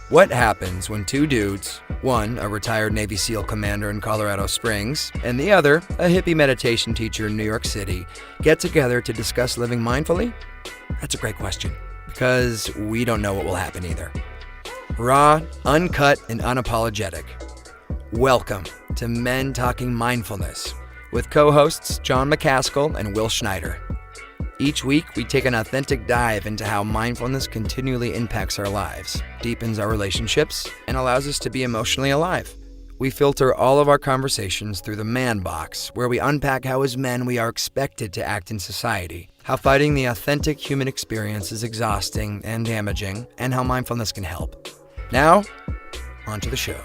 What happens when two dudes, one a retired Navy SEAL commander in Colorado Springs, and the other a hippie meditation teacher in New York City, get together to discuss living mindfully? That's a great question, because we don't know what will happen either. Raw, uncut, and unapologetic. Welcome to Men Talking Mindfulness, with co-hosts John McCaskill and Will Schneider. Each week, we take an authentic dive into how mindfulness continually impacts our lives, deepens our relationships, and allows us to be emotionally alive. We filter all of our conversations through the man box, where we unpack how as men we are expected to act in society, how fighting the authentic human experience is exhausting and damaging, and how mindfulness can help. Now, on to the show.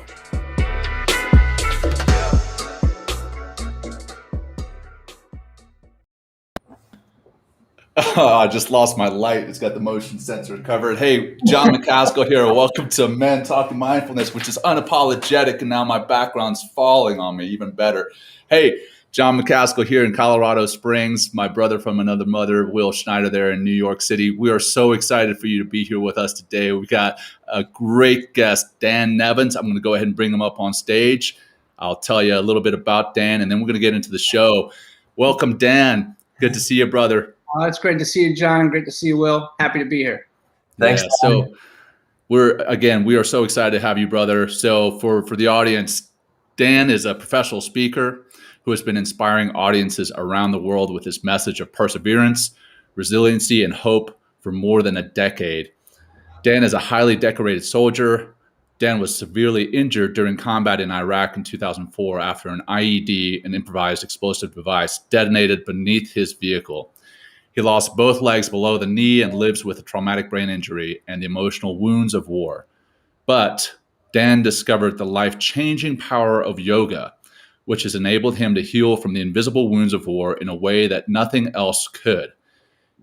Oh, I just lost my light. It's got the motion sensor covered. Hey, John McCaskill here. Welcome to Men Talking Mindfulness, which is unapologetic, and now my background's falling on me even better. Hey, John McCaskill here in Colorado Springs. My brother from another mother, Will Schneider, there in New York City. We are so excited for you to be here with us today. We've got a great guest, Dan Nevins. I'm going to go ahead and bring him up on stage. I'll tell you a little bit about Dan, and then we're going to get into the show. Welcome, Dan. Good to see you, brother. It's great to see you, John. Great to see you, Will. Happy to be here. Thanks. Yeah, so we are so excited to have you, brother. So for the audience, Dan is a professional speaker who has been inspiring audiences around the world with his message of perseverance, resiliency, and hope for more than a decade. Dan is a highly decorated soldier. Dan was severely injured during combat in Iraq in 2004 after an IED, an improvised explosive device, detonated beneath his vehicle. He lost both legs below the knee and lives with a traumatic brain injury and the emotional wounds of war. But Dan discovered the life-changing power of yoga, which has enabled him to heal from the invisible wounds of war in a way that nothing else could.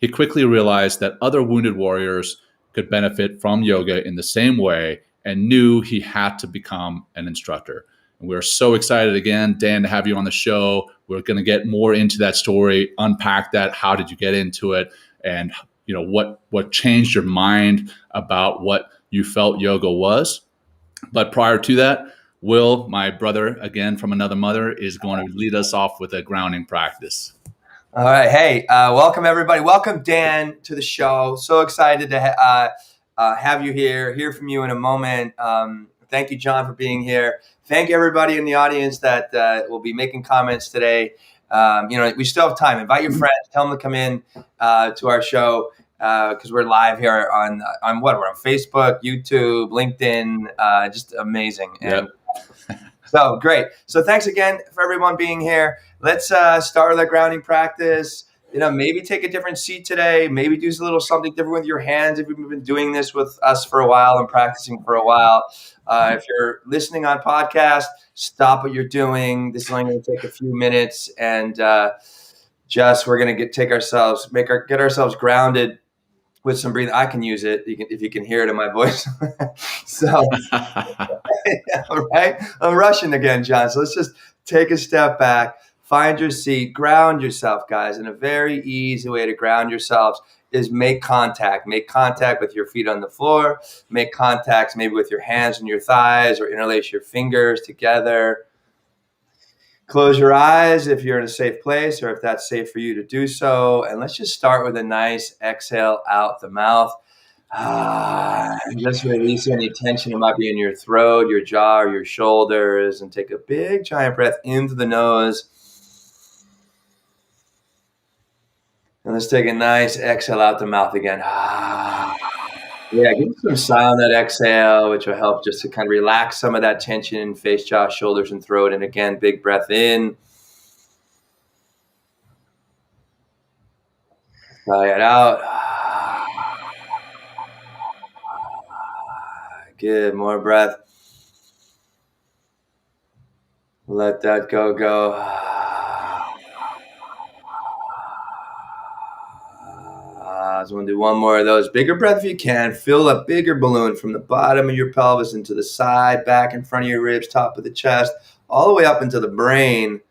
He quickly realized that other wounded warriors could benefit from yoga in the same way and knew he had to become an instructor. And we're so excited again, Dan, to have you on the show. We're going to get more into that story, unpack that. How did you get into it? And what changed your mind about what you felt yoga was? But prior to that, Will, my brother, again from another mother, is going to lead us off with a grounding practice. All right. Hey, welcome everybody. Welcome, Dan, to the show. So excited to have you here, hear from you in a moment. Thank you, John, for being here. Thank everybody in the audience that will be making comments today. We still have time. Invite your friends. Tell them to come in to our show because we're live here on what? We're on Facebook, YouTube, LinkedIn. Just amazing. Yep. So great. So thanks again for everyone being here. Let's start with our grounding practice. Maybe take a different seat today. Maybe do a little something different with your hands if you've been doing this with us for a while and practicing for a while. If you're listening on podcast, stop what you're doing. This is only going to take a few minutes, and we're going to get ourselves grounded with some breathing. I can use it if you can hear it in my voice. So, all right, I'm rushing again, John. So let's just take a step back. Find your seat, ground yourself, guys. And a very easy way to ground yourselves is make contact. Make contact with your feet on the floor. Make contact maybe with your hands and your thighs, or interlace your fingers together. Close your eyes if you're in a safe place, or if that's safe for you to do so. And let's just start with a nice exhale out the mouth. Just release any tension that might be in your throat, your jaw, or your shoulders. And take a big giant breath into the nose. And let's take a nice exhale out the mouth again. Yeah, give some sigh on that exhale, which will help just to kind of relax some of that tension in face, jaw, shoulders, and throat. And again, big breath in. Sigh it out. Good, more breath. Let that go. So I'm going to do one more of those. Bigger breath if you can. Fill a bigger balloon from the bottom of your pelvis into the side, back in front of your ribs, top of the chest, all the way up into the brain.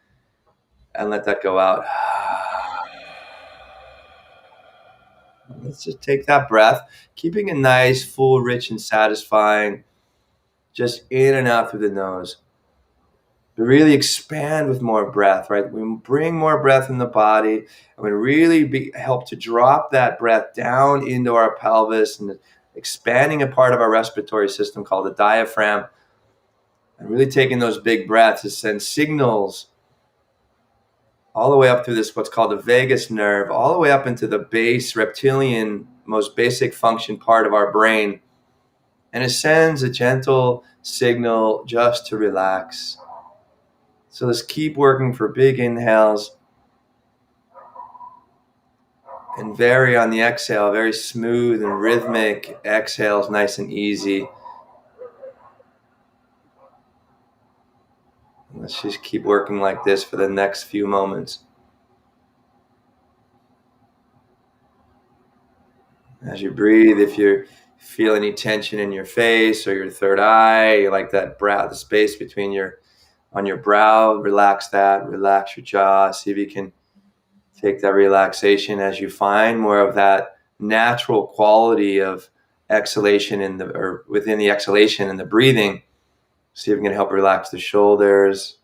And let that go out. Let's just take that breath, keeping it nice, full, rich, and satisfying. just in and out through the nose. We really expand with more breath, right? We bring more breath in the body, and we really help to drop that breath down into our pelvis and expanding a part of our respiratory system called the diaphragm. And really taking those big breaths to send signals all the way up through this, what's called the vagus nerve, all the way up into the base reptilian, most basic function part of our brain. And it sends a gentle signal just to relax. So let's keep working for big inhales and vary on the exhale, very smooth and rhythmic exhales, nice and easy. Let's just keep working like this for the next few moments. As you breathe, if you feel any tension in your face or your third eye, you like that brow, the space between on your brow, relax that, relax your jaw. See if you can take that relaxation as you find more of that natural quality of exhalation or within the exhalation and the breathing. See if you can help relax the shoulders.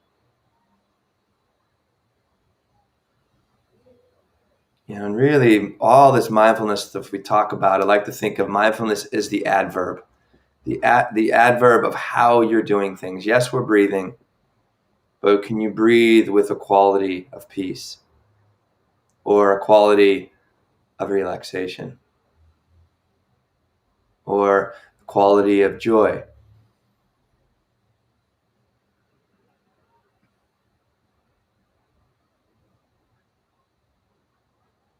And really all this mindfulness stuff we talk about, I like to think of mindfulness as the adverb. The adverb of how you're doing things. Yes, we're breathing, but can you breathe with a quality of peace or a quality of relaxation or a quality of joy?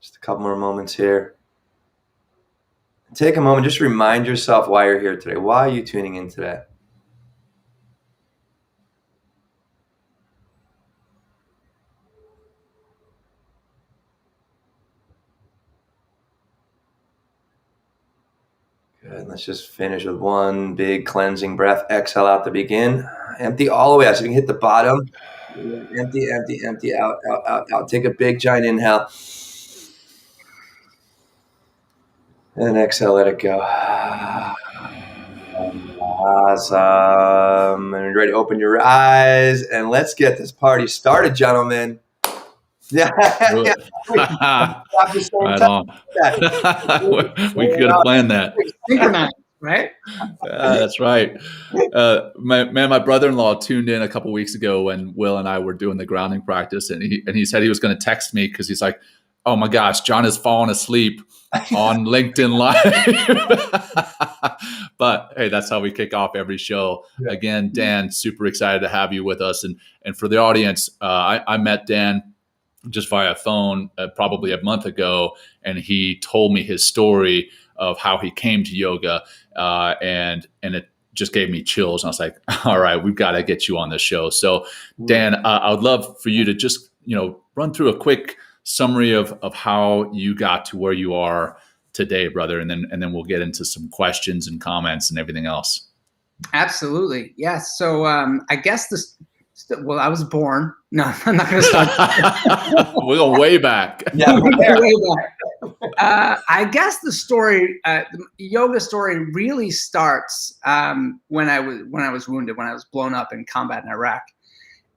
Just a couple more moments here. Take a moment, just remind yourself why you're here today. Why are you tuning in today? Good. Let's just finish with one big cleansing breath. Exhale out to begin. Empty all the way out. So you can hit the bottom. Empty, empty, empty. Out, out, out, out. Take a big giant inhale. And exhale, let it go. Awesome. And you're ready to open your eyes. And let's get this party started, gentlemen. Yeah. Right on. We could have planned that. Synchronized, right? That's right. My brother-in-law tuned in a couple weeks ago when Will and I were doing the grounding practice, and he said he was going to text me because he's like, "Oh my gosh, John has fallen asleep on LinkedIn Live." But hey, that's how we kick off every show. Yeah. Again, Dan, super excited to have you with us, and for the audience, I met Dan just via phone probably a month ago, and he told me his story of how he came to yoga, and it just gave me chills. And I was like, all right, we've got to get you on this show. So Dan, I would love for you to just, run through a quick summary of how you got to where you are today, brother. And then we'll get into some questions and comments and everything else. Absolutely. Yes. So I guess I was born. No, I'm not going to start. We're going way back. Yeah, way back. I guess the story, the yoga story, really starts when I was wounded, when I was blown up in combat in Iraq,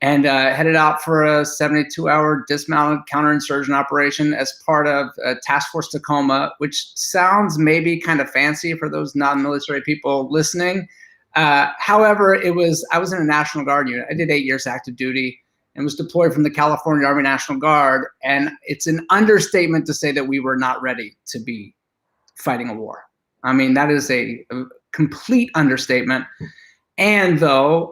and headed out for a 72-hour dismounted counterinsurgent operation as part of Task Force Tacoma, which sounds maybe kind of fancy for those non-military people listening. However, I was in a National Guard unit. I did 8 years active duty and was deployed from the California Army National Guard. And it's an understatement to say that we were not ready to be fighting a war. I mean, that is a complete understatement. And though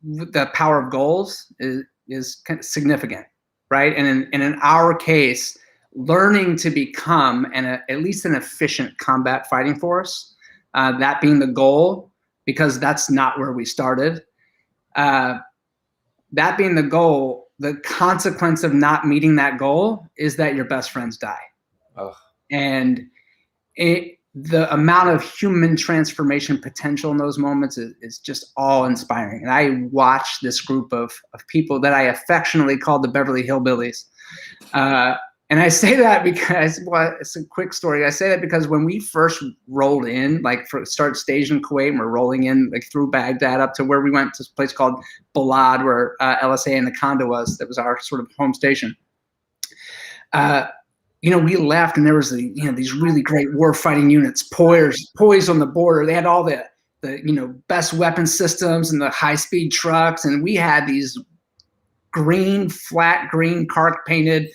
the power of goals is kind of significant, right? And in our case, learning to become at least an efficient combat fighting force, that being the goal, because that's not where we started. That being the goal, the consequence of not meeting that goal is that your best friends die. Oh. And the amount of human transformation potential in those moments is just awe-inspiring. And I watched this group of people that I affectionately called the Beverly Hillbillies And I say that because, well, it's a quick story. I say that because when we first rolled in, like start staging in Kuwait, and we're rolling in like through Baghdad up to where we went to a place called Balad, where LSA Anaconda was. That was our sort of home station. We left, and there was these really great war fighting units poised on the border. They had all the best weapon systems and the high speed trucks, and we had these flat green Kark painted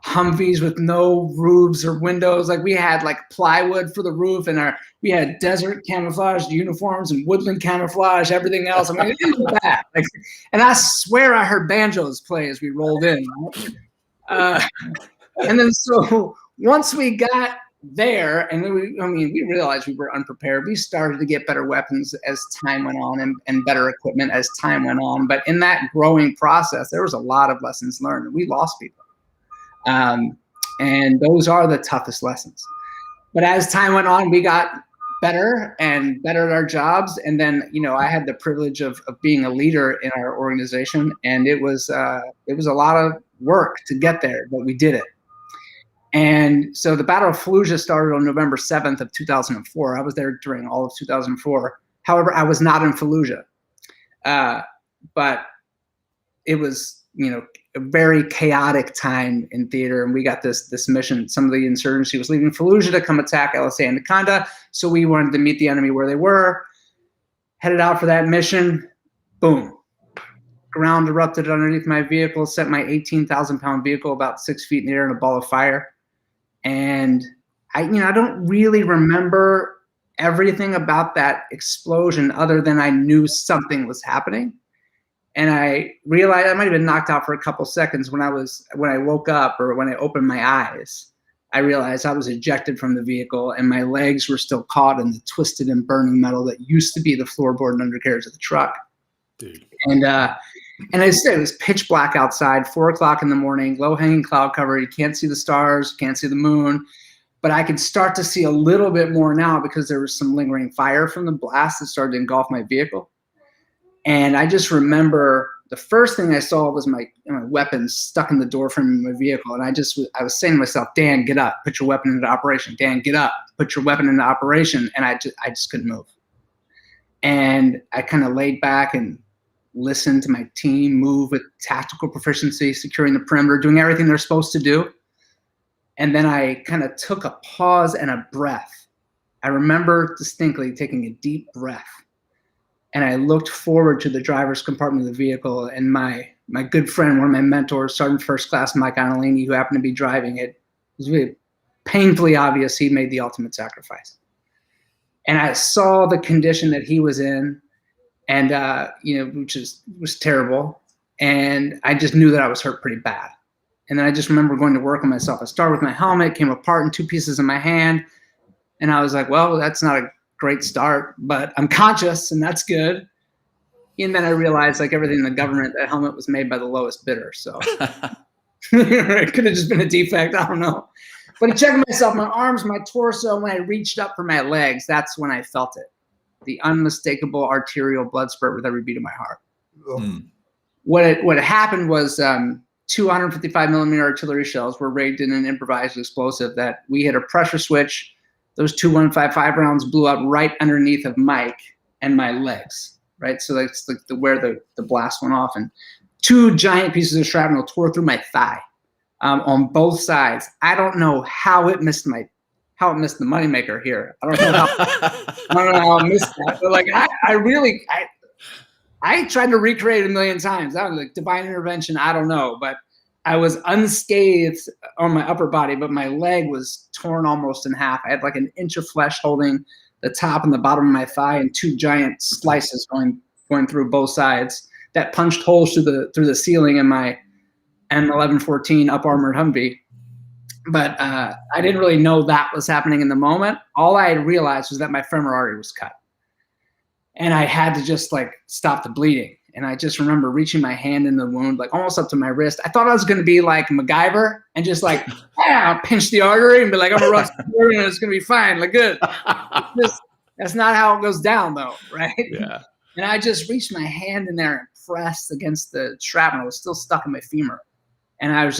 Humvees with no roofs or windows. Like we had like plywood for the roof, and we had desert camouflage uniforms and woodland camouflage, everything else. I mean, it was bad. And I swear I heard banjos play as we rolled in. And then so once we got there, and then we realized we were unprepared. We started to get better weapons as time went on, and better equipment as time went on. But in that growing process, there was a lot of lessons learned. We lost people. And those are the toughest lessons. But as time went on, we got better and better at our jobs. And then, I had the privilege of being a leader in our organization, and it was a lot of work to get there, but we did it. And so the Battle of Fallujah started on November 7th of 2004. I was there during all of 2004. However, I was not in Fallujah. But it was, a very chaotic time in theater, and we got this mission. Some of the insurgency was leaving Fallujah to come attack LSA Anaconda, so we wanted to meet the enemy where they were. Headed out for that mission. Boom. Ground erupted underneath my vehicle, set my 18,000-pound vehicle about 6 feet in the air in a ball of fire. And I don't really remember everything about that explosion other than I knew something was happening. And I realized I might have been knocked out for a couple seconds when I woke up, or when I opened my eyes. I realized I was ejected from the vehicle, and my legs were still caught in the twisted and burning metal that used to be the floorboard and undercarriage of the truck. Dude. And I said, it was pitch black outside, 4:00 in the morning, low hanging cloud cover. You can't see the stars, can't see the moon, but I could start to see a little bit more now because there was some lingering fire from the blast that started to engulf my vehicle. And I just remember the first thing I saw was my weapons stuck in the door frame of my vehicle. And I was saying to myself, Dan, get up, put your weapon into operation. Dan, get up, put your weapon into operation. And I just couldn't move. And I kind of laid back and listened to my team move with tactical proficiency, securing the perimeter, doing everything they're supposed to do. And then I kind of took a pause and a breath. I remember distinctly taking a deep breath. And I looked forward to the driver's compartment of the vehicle, and my good friend, one of my mentors, Sergeant First Class Mike Anolini, who happened to be driving it, it was really painfully obvious he made the ultimate sacrifice. And I saw the condition that he was in, and which was terrible. And I just knew that I was hurt pretty bad. And then I just remember going to work on myself. I started with my helmet, came apart in 2 pieces in my hand, and I was like, well, that's not a great start, but I'm conscious, and that's good. And then I realized, like everything in the government, that helmet was made by the lowest bidder. So it could have just been a defect. I don't know. But I checked myself, my arms, my torso. When I reached up for my legs, that's when I felt it. The unmistakable arterial blood spurt with every beat of my heart. Mm. What happened was 255 millimeter artillery shells were rigged in an improvised explosive that we hit a pressure switch. Those 2.155 rounds blew up right underneath of Mike and my legs, right? So that's like where the blast went off, and 2 giant pieces of shrapnel tore through my thigh on both sides. I don't know how it missed the moneymaker here. I don't know how I missed that, but like I tried to recreate it a million times. That was like divine intervention. I don't know, but I was unscathed on my upper body, but my leg was torn almost in half. I had like an inch of flesh holding the top and the bottom of my thigh, and 2 giant slices going through both sides that punched holes through the ceiling in my M1114 up armored Humvee. But I didn't really know that was happening in the moment. All I had realized was that my femoral artery was cut, and I had to just like stop the bleeding. And I just remember reaching my hand in the wound, like almost up to my wrist. I thought I was going to be like MacGyver and just like pinch the artery and be like, I'm going to rust and it's going to be fine. Like good. That's not how it goes down though. Right. Yeah. And I just reached my hand in there and pressed against the shrapnel. It was still stuck in my femur. And I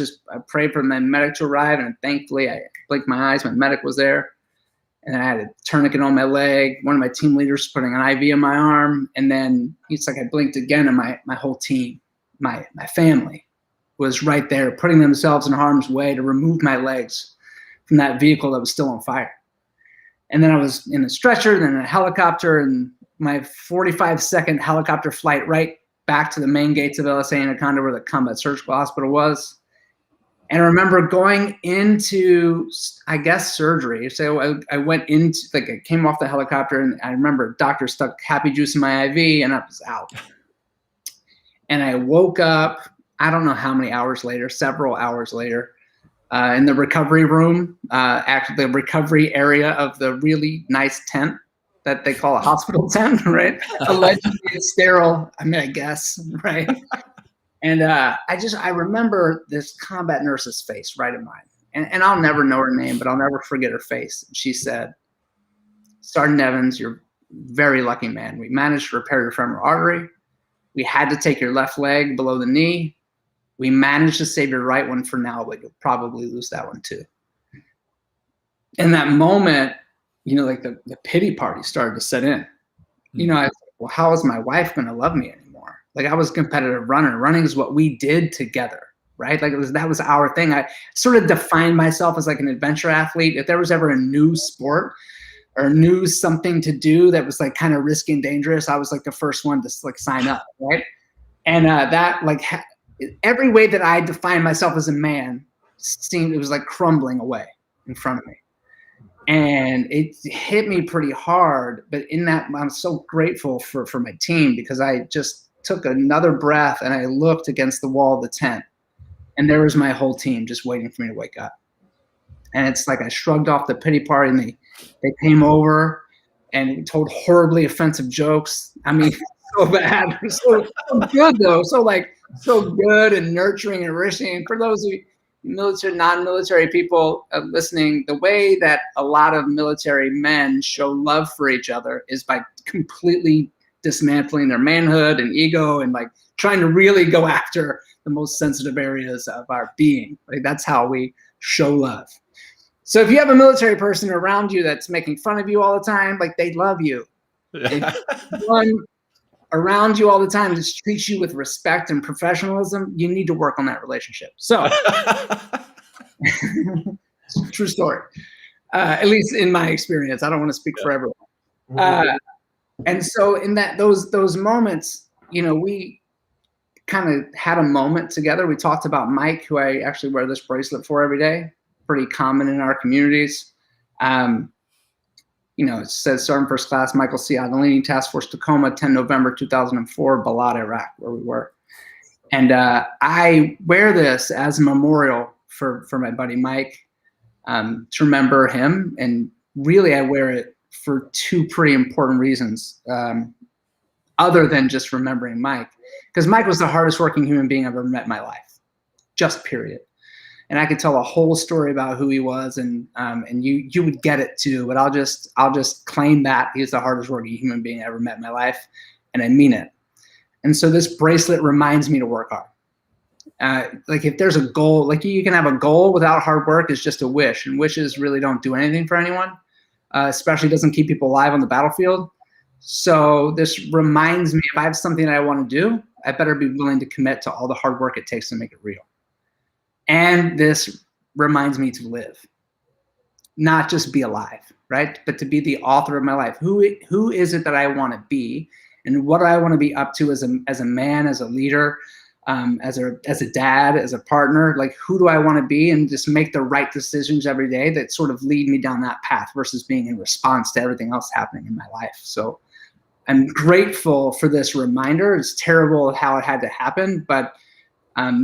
prayed for my medic to arrive, and thankfully I blinked my eyes, my medic was there. And I had a tourniquet on my leg. One of my team leaders putting an IV in my arm. And then it's like I blinked again, and my whole team, my family was right there putting themselves in harm's way to remove my legs from that vehicle that was still on fire. And then I was in a stretcher, then in a helicopter, and my 45-second helicopter flight right back to the main gates of LSA Anaconda where the combat surgical hospital was. And I remember going into, I guess, surgery. So I went into, like, I came off the helicopter, and I remember a doctor stuck happy juice in my IV, and I was out. And I woke up, I don't know how many hours later, several hours later, in the recovery room, actually the recovery area of the really nice tent that they call a hospital tent, right? Allegedly it's sterile, I mean, I guess, right? And I remember this combat nurse's face right in mine. And I'll never know her name, but I'll never forget her face. She said, Sergeant Nevins, you're a very lucky man. We managed to repair your femoral artery. We had to take your left leg below the knee. We managed to save your right one for now, but you'll probably lose that one too. In that moment, like the pity party started to set in. I was like, well, how is my wife going to love me anymore? Like, I was a competitive runner. Running is what we did together, right? Like, that was our thing. I sort of defined myself as like an adventure athlete. If there was ever a new sport or new something to do that was like kind of risky and dangerous, I was like the first one to like sign up, right? And that like every way that I defined myself as a man it was like crumbling away in front of me. And it hit me pretty hard, but in that, I'm so grateful for my team, because I just took another breath and I looked against the wall of the tent, and there was my whole team just waiting for me to wake up. And it's like I shrugged off the pity party, and they came over and told horribly offensive jokes. I mean, so bad, so good though, so good and nurturing and enriching. And for those of you military, non-military people listening, the way that a lot of military men show love for each other is by completely dismantling their manhood and ego and like trying to really go after the most sensitive areas of our being. Like, that's how we show love. So if you have a military person around you that's making fun of you all the time, like, they love you. If one around you all the time just treats you with respect and professionalism, you need to work on that relationship. So true story. At least in my experience. I don't want to speak for everyone. And so in those moments, we kind of had a moment together. We talked about Mike, who I actually wear this bracelet for every day, pretty common in our communities. It says Sergeant First Class Michael C. Adelini, Task Force Tacoma, 10 November 2004, Balad, Iraq, where we were. And I wear this as a memorial for my buddy Mike, to remember him. And really, I wear it for two pretty important reasons, other than just remembering Mike. Because Mike was the hardest working human being I've ever met in my life, just period. And I could tell a whole story about who he was, and you would get it too. But I'll just claim that he's the hardest working human being I ever met in my life, and I mean it. And so this bracelet reminds me to work hard. Like, if there's a goal, like, you can have a goal without hard work is just a wish, and wishes really don't do anything for anyone, especially doesn't keep people alive on the battlefield. So this reminds me, if I have something that I want to do, I better be willing to commit to all the hard work it takes to make it real. And this reminds me to live, not just be alive, right? But to be the author of my life. Who is it that I want to be, and what do I want to be up to as a man, as a leader, as a dad, as a partner? Like, who do I want to be, and just make the right decisions every day that sort of lead me down that path versus being in response to everything else happening in my life. So I'm grateful for this reminder. It's terrible how it had to happen, but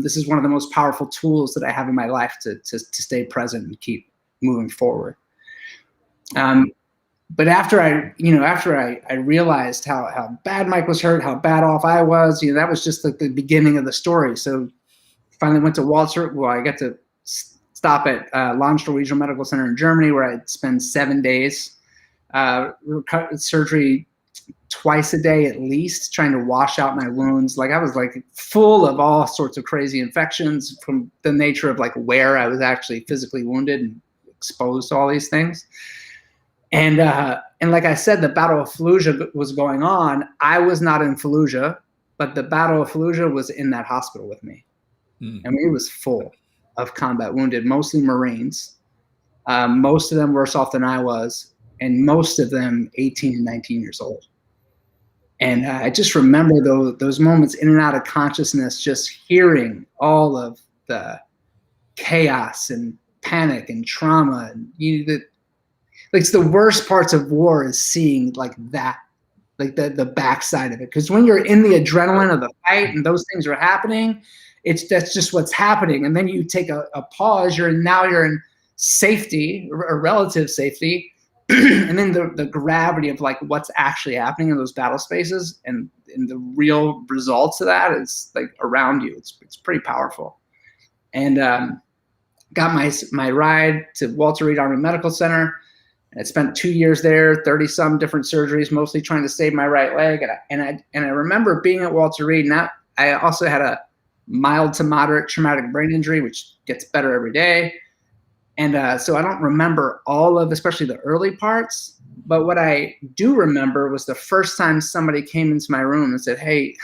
this is one of the most powerful tools that I have in my life to stay present and keep moving forward. But after I realized how bad Mike was hurt, how bad off I was, that was just like the beginning of the story. So finally went to Walter. Well, I got to stop at Landstuhl Regional Medical Center in Germany, where I'd spend 7 days. Surgery twice a day at least, trying to wash out my wounds. Like I was like full of all sorts of crazy infections from the nature of like where I was actually physically wounded and exposed to all these things. And like I said, the Battle of Fallujah was going on. I was not in Fallujah, but the Battle of Fallujah was in that hospital with me. And it was full of combat wounded, mostly Marines. Most of them worse off than I was, and most of them 18 and 19 years old. And I just remember those moments in and out of consciousness, just hearing all of the chaos and panic and trauma. And like it's the worst parts of war is seeing like that, like the backside of it. Because when you're in the adrenaline of the fight and those things are happening, that's just what's happening. And then you take a pause. You're in safety or relative safety. And then the gravity of like what's actually happening in those battle spaces and the real results of that is like around you. It's pretty powerful. And got my ride to Walter Reed Army Medical Center. And I spent 2 years there, 30 some different surgeries, mostly trying to save my right leg. And I remember being at Walter Reed. Now I also had a mild to moderate traumatic brain injury, which gets better every day. And so I don't remember all of, especially the early parts, but what I do remember was the first time somebody came into my room and said, hey,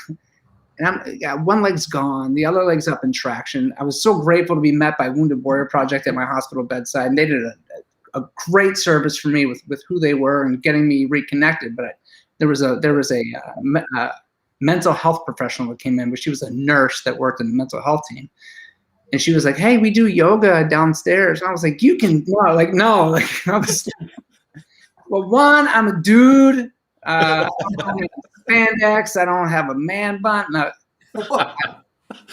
and one leg's gone, the other leg's up in traction. I was so grateful to be met by Wounded Warrior Project at my hospital bedside, and they did a great service for me with who they were and getting me reconnected. But there was a mental health professional that came in, but she was a nurse that worked in the mental health team. And she was like, hey, we do yoga downstairs. And I was like, no. Well, one, I'm a dude. I'm in spandex. I don't have a man bun. No.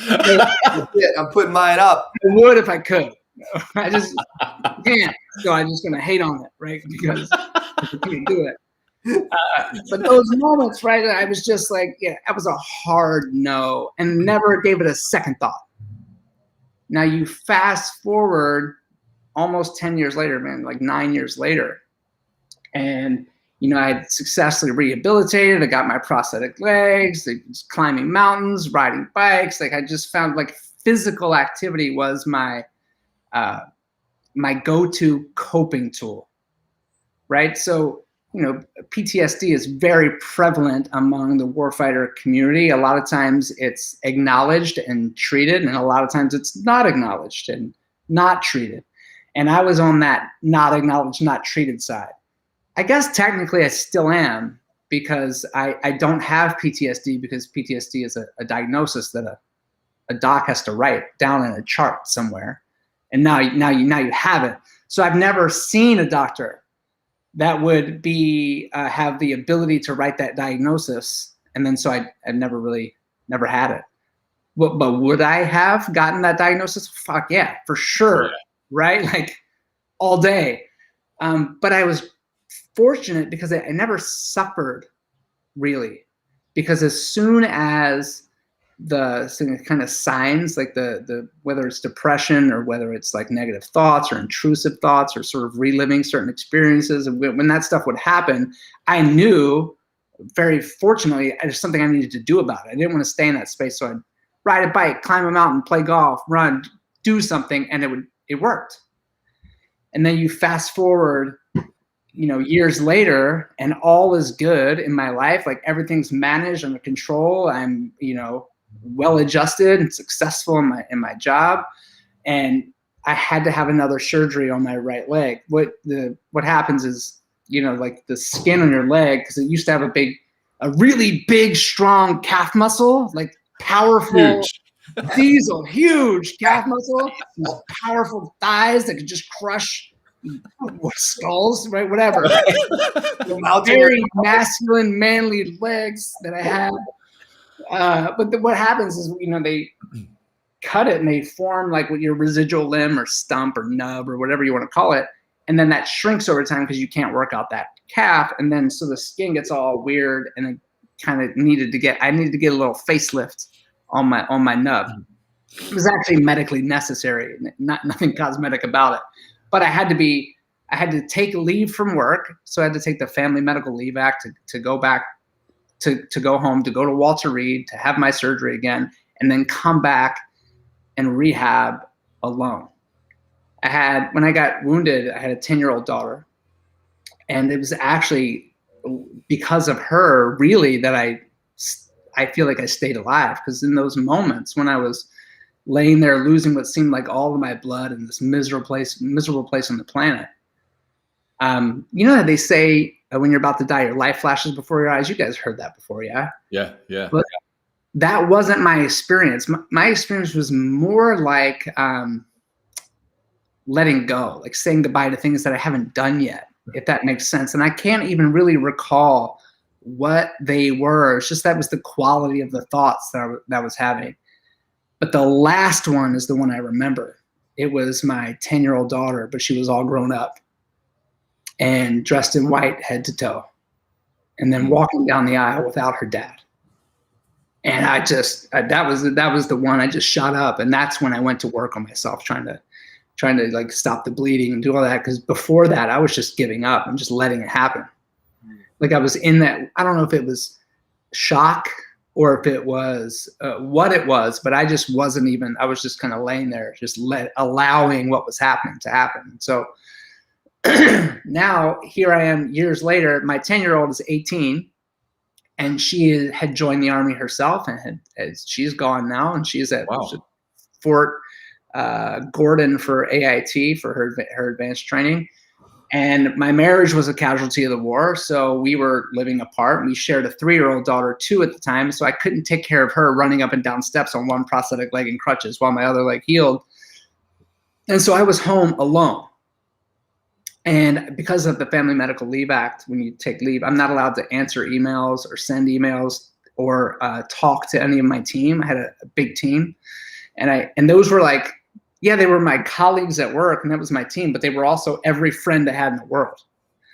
I'm putting mine up. I would if I could. I just can't. So I'm just going to hate on it, right? Because I can't do it. But those moments, right, I was just like, yeah, that was a hard no and never gave it a second thought. Now you fast forward almost 10 years later, man, like 9 years later. And, I had successfully rehabilitated. I got my prosthetic legs, climbing mountains, riding bikes. Like I just found like physical activity was my go-to coping tool, right? So, PTSD is very prevalent among the warfighter community. A lot of times it's acknowledged and treated, and a lot of times it's not acknowledged and not treated. And I was on that not acknowledged, not treated side. I guess technically I still am, because I don't have PTSD, because PTSD is a diagnosis that a doc has to write down in a chart somewhere. And now you have it. So I've never seen a doctor that would have the ability to write that diagnosis. And then so I've never had it. But would I have gotten that diagnosis? Fuck yeah, for sure. Yeah. Right? Like all day. But I was fortunate because I never suffered really. Because as soon as the kind of signs, like the whether it's depression or whether it's like negative thoughts or intrusive thoughts or sort of reliving certain experiences, and when that stuff would happen, I knew, very fortunately, there's something I needed to do about it. I didn't want to stay in that space, so I'd ride a bike, climb a mountain, play golf, run, do something, and it worked. And then you fast forward, years later, and all is good in my life. Like everything's managed, under control. I'm, well-adjusted and successful in my job, and I had to have another surgery on my right leg. What happens is, like the skin on your leg, because it used to have a really big, strong calf muscle, like powerful diesel, huge calf muscle, these powerful thighs that could just crush skulls, right? Whatever. Very masculine, manly legs that I had. But what happens is, they cut it and they form like what your residual limb or stump or nub or whatever you want to call it. And then that shrinks over time because you can't work out that calf. And then so the skin gets all weird, and it kind of needed to get a little facelift on my nub. It was actually medically necessary, nothing cosmetic about it. But I had to take leave from work. So I had to take the Family Medical Leave Act to go back to go home, to go to Walter Reed, to have my surgery again, and then come back and rehab alone. When I got wounded, I had a 10-year-old daughter. And it was actually because of her, really, that I feel like I stayed alive. Because in those moments when I was laying there losing what seemed like all of my blood in this miserable place on the planet, you know how they say when you're about to die, your life flashes before your eyes? You guys heard that before, yeah? Yeah, yeah. But that wasn't my experience. My experience was more like letting go, like saying goodbye to things that I haven't done yet, if that makes sense. And I can't even really recall what they were. It's just that was the quality of the thoughts that I was having. But the last one is the one I remember. It was my 10-year-old daughter, but she was all grown up and dressed in white head to toe, and then walking down the aisle without her dad. And that was the one I just shot up. And that's when I went to work on myself, trying to like stop the bleeding and do all that. Because before that, I was just giving up and just letting it happen. Like I was in that, I don't know if it was shock or if it was what it was, but I just wasn't even, I was just kind of laying there, just allowing what was happening to happen. So now here I am years later, my 10-year-old is 18 and she had joined the Army herself, and she's gone now, and she's at Fort Gordon for AIT for her advanced training. And my marriage was a casualty of the war, so we were living apart. We shared a 3-year-old daughter too at the time, so I couldn't take care of her running up and down steps on one prosthetic leg and crutches while my other leg healed. And so I was home alone. And because of the Family Medical Leave Act, when you take leave, I'm not allowed to answer emails or send emails or talk to any of my team. I had a big team, and those were like, yeah, they were my colleagues at work, and that was my team, but they were also every friend I had in the world.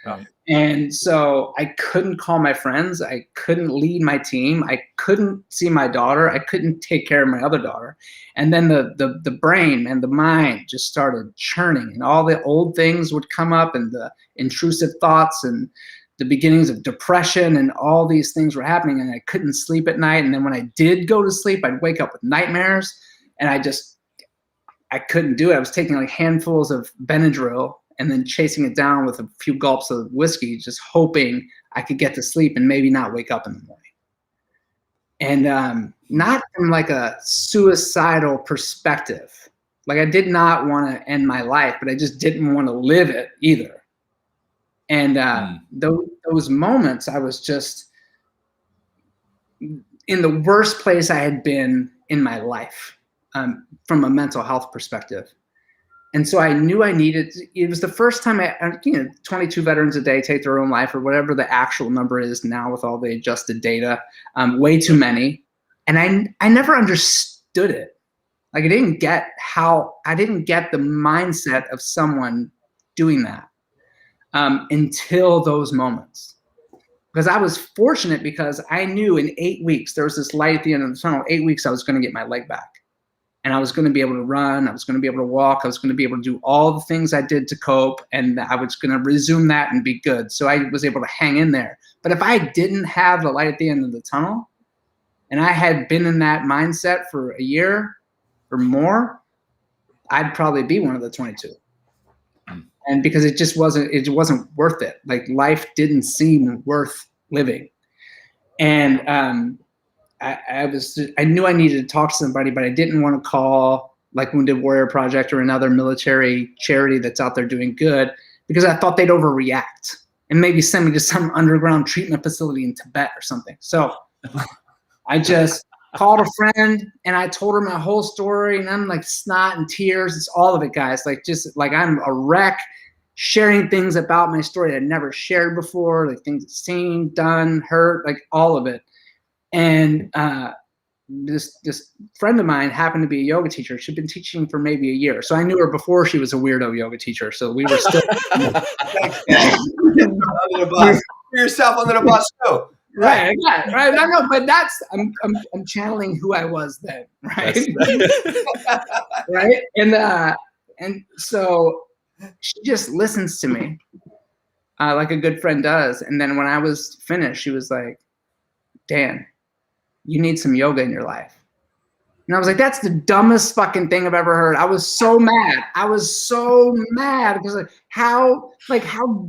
Oh. And so I couldn't call my friends. I couldn't lead my team. I couldn't see my daughter. I couldn't take care of my other daughter. And then the brain and the mind just started churning, and all the old things would come up, and the intrusive thoughts and the beginnings of depression, and all these things were happening, and I couldn't sleep at night. And then when I did go to sleep, I'd wake up with nightmares, and I couldn't do it. I was taking like handfuls of Benadryl and then chasing it down with a few gulps of whiskey, just hoping I could get to sleep and maybe not wake up in the morning. And not from like a suicidal perspective. Like I did not want to end my life, but I just didn't want to live it either. And those moments, I was just in the worst place I had been in my life. From a mental health perspective. And so I knew it was the first time 22 veterans a day take their own life, or whatever the actual number is now with all the adjusted data, way too many. And I never understood it. Like I didn't get the mindset of someone doing that until those moments. Because I was fortunate, because I knew in 8 weeks, there was this light at the end of the tunnel. 8 weeks, I was going to get my leg back. And I was going to be able to run. I was going to be able to walk. I was going to be able to do all the things I did to cope. And I was going to resume that and be good. So I was able to hang in there. But if I didn't have the light at the end of the tunnel, and I had been in that mindset for a year or more, I'd probably be one of the 22. And because it wasn't worth it. Like life didn't seem worth living. And I knew I needed to talk to somebody, but I didn't want to call like Wounded Warrior Project or another military charity that's out there doing good, because I thought they'd overreact and maybe send me to some underground treatment facility in Tibet or something. So I just called a friend and I told her my whole story, and I'm like snot and tears. It's all of it, guys. Like just like I'm a wreck, sharing things about my story I'd never shared before, like things seen, done, hurt, like all of it. And this friend of mine happened to be a yoga teacher. She'd been teaching for maybe a year. So I knew her before she was a weirdo yoga teacher. So we were still Put yourself under the bus too. Right. I know, but I'm channeling who I was then, right? Right. And so she just listens to me like a good friend does. And then when I was finished, she was like, Dan, you need some yoga in your life. And I was like, that's the dumbest fucking thing I've ever heard. I was so mad. I was so mad because how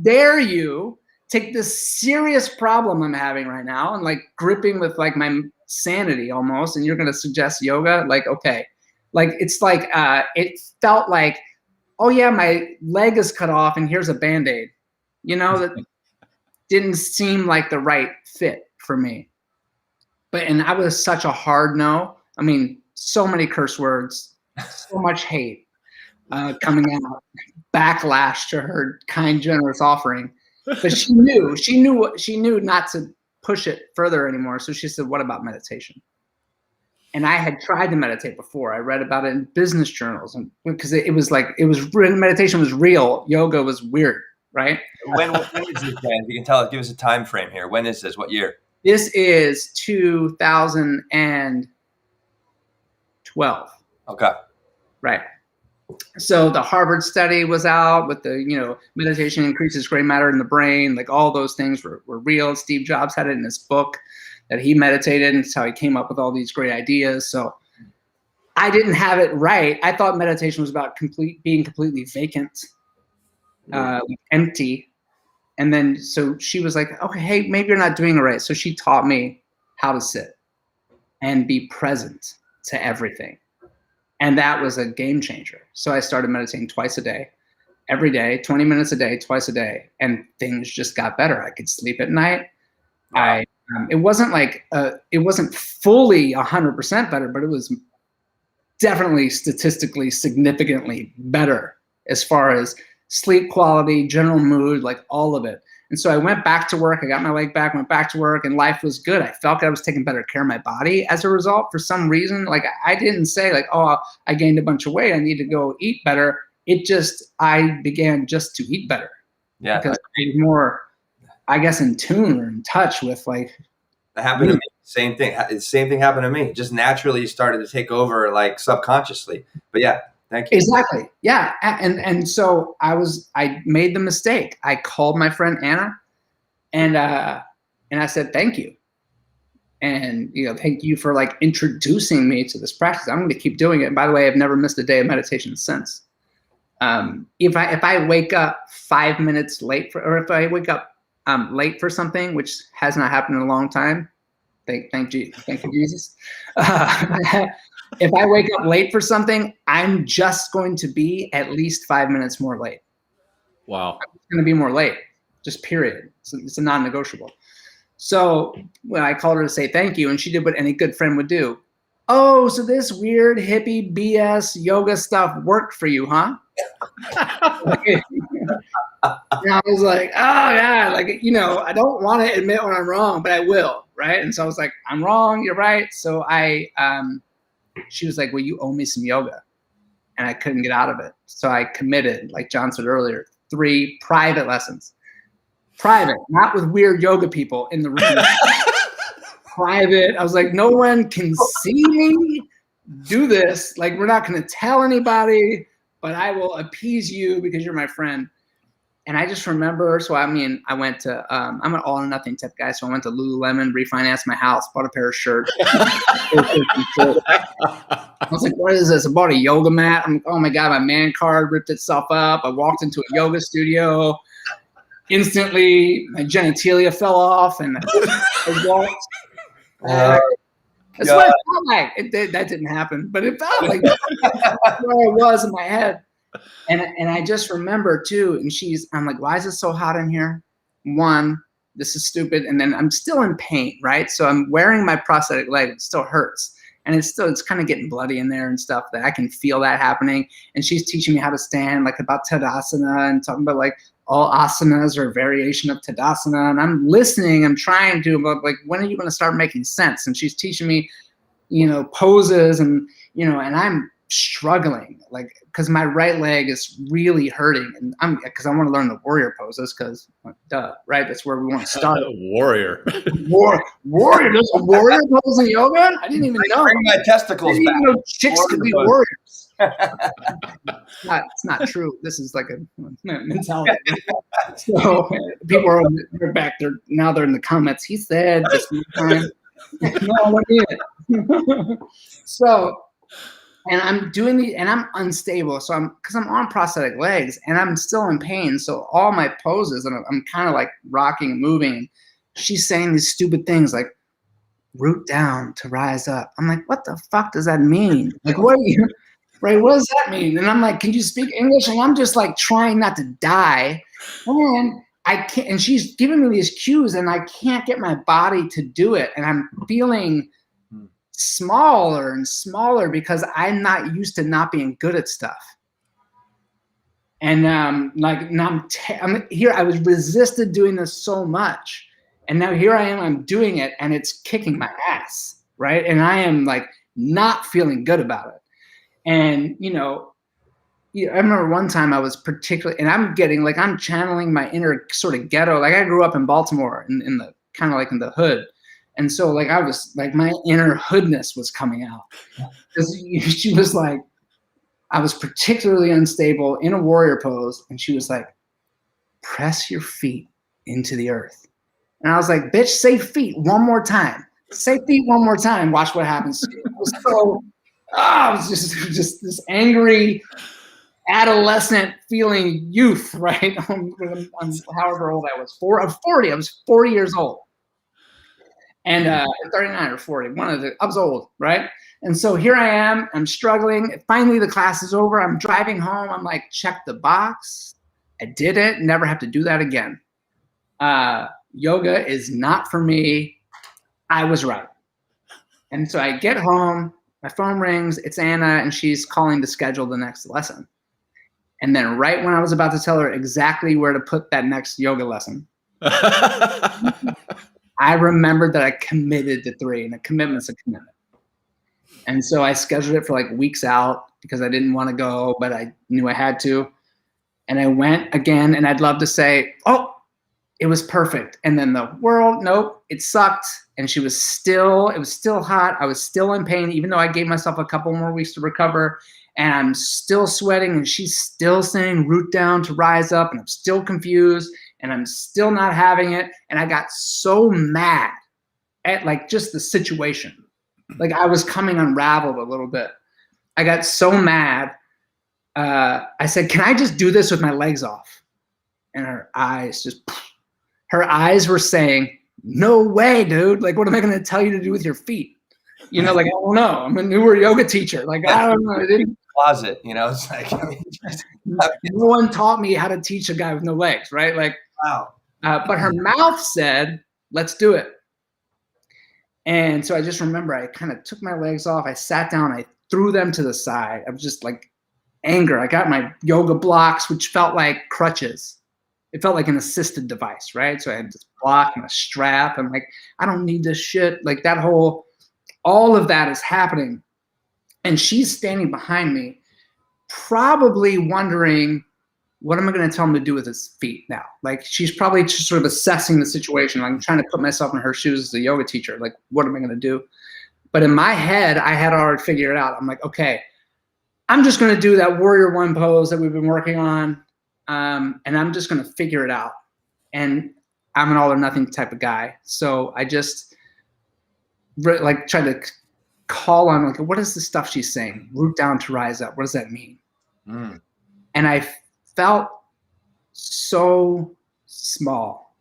dare you take this serious problem I'm having right now and like gripping with like my sanity almost, and you're going to suggest yoga? Like, okay. Like, it's like, it felt like, oh yeah, my leg is cut off and here's a Band-Aid, that didn't seem like the right fit for me. And I was such a hard no. I mean, so many curse words, so much hate coming out, backlash to her kind, generous offering. But she knew not to push it further anymore. So she said, what about meditation? And I had tried to meditate before. I read about it in business journals, and because meditation was real, yoga was weird, right? When is this, Dan? You can tell us, give us a time frame here. When is this? What year? This is 2012. Okay. Right. So the Harvard study was out with the, meditation increases gray matter in the brain. Like all those things were real. Steve Jobs had it in his book that he meditated, and it's how he came up with all these great ideas. So I didn't have it right. I thought meditation was about being completely vacant, empty. And then, so she was like, okay, hey, maybe you're not doing it right. So she taught me how to sit and be present to everything. And that was a game changer. So I started meditating twice a day, every day, 20 minutes a day, twice a day. And things just got better. I could sleep at night. Wow. It wasn't like, it wasn't fully 100% better, but it was definitely statistically significantly better as far as sleep quality, general mood, like all of it. And so I went back to work. I got my leg back, went back to work, and life was good. I felt like I was taking better care of my body as a result. For some reason, like I didn't say like, oh, I gained a bunch of weight, I need to go eat better. I began just to eat better. Yeah. Because I was more, I guess, in tune or in touch with like. That happened to me. Same thing. Same thing happened to me. Just naturally started to take over, like subconsciously. But yeah. Thank you. Exactly. Yeah. And so I made the mistake. I called my friend Anna and I said, thank you. And, thank you for like introducing me to this practice. I'm going to keep doing it. And by the way, I've never missed a day of meditation since. If I wake up 5 minutes late or if I wake up late for something, which has not happened in a long time, thank you, Jesus. If I wake up late for something, I'm just going to be at least 5 minutes more late. Wow. I'm going to be more late, just period. It's a non-negotiable. So when I called her to say thank you, and she did what any good friend would do. Oh, so this weird hippie BS yoga stuff worked for you, huh? And I was like, oh yeah, like, I don't want to admit when I'm wrong, but I will, right? And so I was like, I'm wrong, you're right. So she was like, well, you owe me some yoga. And I couldn't get out of it. So I committed, like John said earlier, 3 private lessons. Private, not with weird yoga people in the room. Private. I was like, no one can see me do this. Like, we're not going to tell anybody, but I will appease you because you're my friend. And I just remember, so I went to, I'm an all or nothing type guy. So I went to Lululemon, refinanced my house, bought a pair of shirts. I was like, what is this? I bought a yoga mat. I'm like, oh my God, my man card ripped itself up. I walked into a yoga studio. Instantly, my genitalia fell off and I walked. That's what it felt like. That didn't happen, but it felt like that's where I was in my head. And I just remember too, and I'm like, why is it so hot in here? 1, this is stupid. And then I'm still in pain, right? So I'm wearing my prosthetic leg. It still hurts. And it's kind of getting bloody in there and stuff, that I can feel that happening. And she's teaching me how to stand, like about Tadasana, and talking about like all asanas are a variation of Tadasana. And I'm listening, I'm trying to, but like, when are you going to start making sense? And she's teaching me, poses and, and I'm struggling, like, because my right leg is really hurting, and because I want to learn the warrior poses, because duh, right? That's where we want to start. Warrior. Warrior. There's a warrior pose in yoga? I didn't even know. Bring my testicles back. Even know chicks could be warriors. It's not true. This is like a mentality. So people are back there now. They're in the comments. He said this one time. No, I don't need it. So, and I'm doing and I'm unstable. So because I'm on prosthetic legs and I'm still in pain. So all my poses, and I'm kind of like rocking and moving. She's saying these stupid things like root down to rise up. I'm like, what the fuck does that mean? Like, what are you, right? What does that mean? And I'm like, can you speak English? And I'm just like trying not to die. And I can't, and she's giving me these cues and I can't get my body to do it. And I'm feeling smaller and smaller because I'm not used to not being good at stuff. And like now I'm here, I was resisted doing this so much. And now here I am, I'm doing it and it's kicking my ass, right? And I am like not feeling good about it. And, you know, I remember one time I was particularly, and I'm getting like, I'm channeling my inner sort of ghetto. Like I grew up in Baltimore in the kind of like in the hood. And so like I was like my inner hoodness was coming out. Because she was like, I was particularly unstable in a warrior pose. And she was like, press your feet into the earth. And I was like, bitch, say feet one more time. Say feet one more time. Watch what happens. It was so, I was just this angry, adolescent feeling youth, right? However old I was, 40. I was 40 years old. And 39 or 40, I was old, right? And so here I am, I'm struggling. Finally, the class is over. I'm driving home. I'm like, check the box. I did it. Never have to do that again. Yoga is not for me. I was right. And so I get home, my phone rings, it's Anna, and she's calling to schedule the next lesson. And then right when I was about to tell her exactly where to put that next yoga lesson, I remembered that I committed to 3, and a commitment's a commitment. And so I scheduled it for like weeks out because I didn't want to go, but I knew I had to. And I went again, and I'd love to say, oh, it was perfect. And then the world, nope, it sucked. And it was still hot. I was still in pain, even though I gave myself a couple more weeks to recover. And I'm still sweating, and she's still saying root down to rise up, and I'm still confused. And I'm still not having it. And I got so mad at like just the situation. Like I was coming unraveled a little bit. I got so mad. I said, can I just do this with my legs off? And her eyes were saying, no way, dude. Like, what am I going to tell you to do with your feet? You know, like, I don't know. I'm a newer yoga teacher. Like, I don't know. I didn't. Closet, you know, it's like, I mean, no one taught me how to teach a guy with no legs, right? Like, wow. But her mouth said, let's do it. And so I just remember I kind of took my legs off. I sat down. I threw them to the side. I was just like anger. I got my yoga blocks, which felt like crutches. It felt like an assisted device, right? So I had this block and a strap. I'm like, I don't need this shit. Like that all of that is happening. And she's standing behind me, probably wondering, what am I going to tell him to do with his feet now? Like she's probably just sort of assessing the situation. I'm trying to put myself in her shoes as a yoga teacher. Like, what am I going to do? But in my head, I had already figured it out. I'm like, okay, I'm just going to do that warrior one pose that we've been working on. And I'm just going to figure it out. And I'm an all or nothing type of guy. So I just like tried to call on, like, what is the stuff she's saying? Root down to rise up. What does that mean? And I felt so small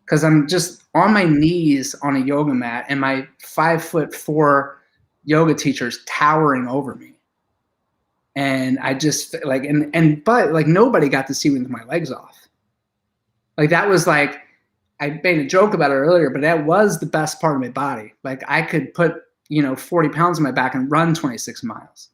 because I'm just on my knees on a yoga mat and my 5'4" yoga teacher's towering over me. And I just like, but like nobody got to see me with my legs off. Like that was like, I made a joke about it earlier, but that was the best part of my body. Like I could put, 40 pounds on my back and run 26 miles.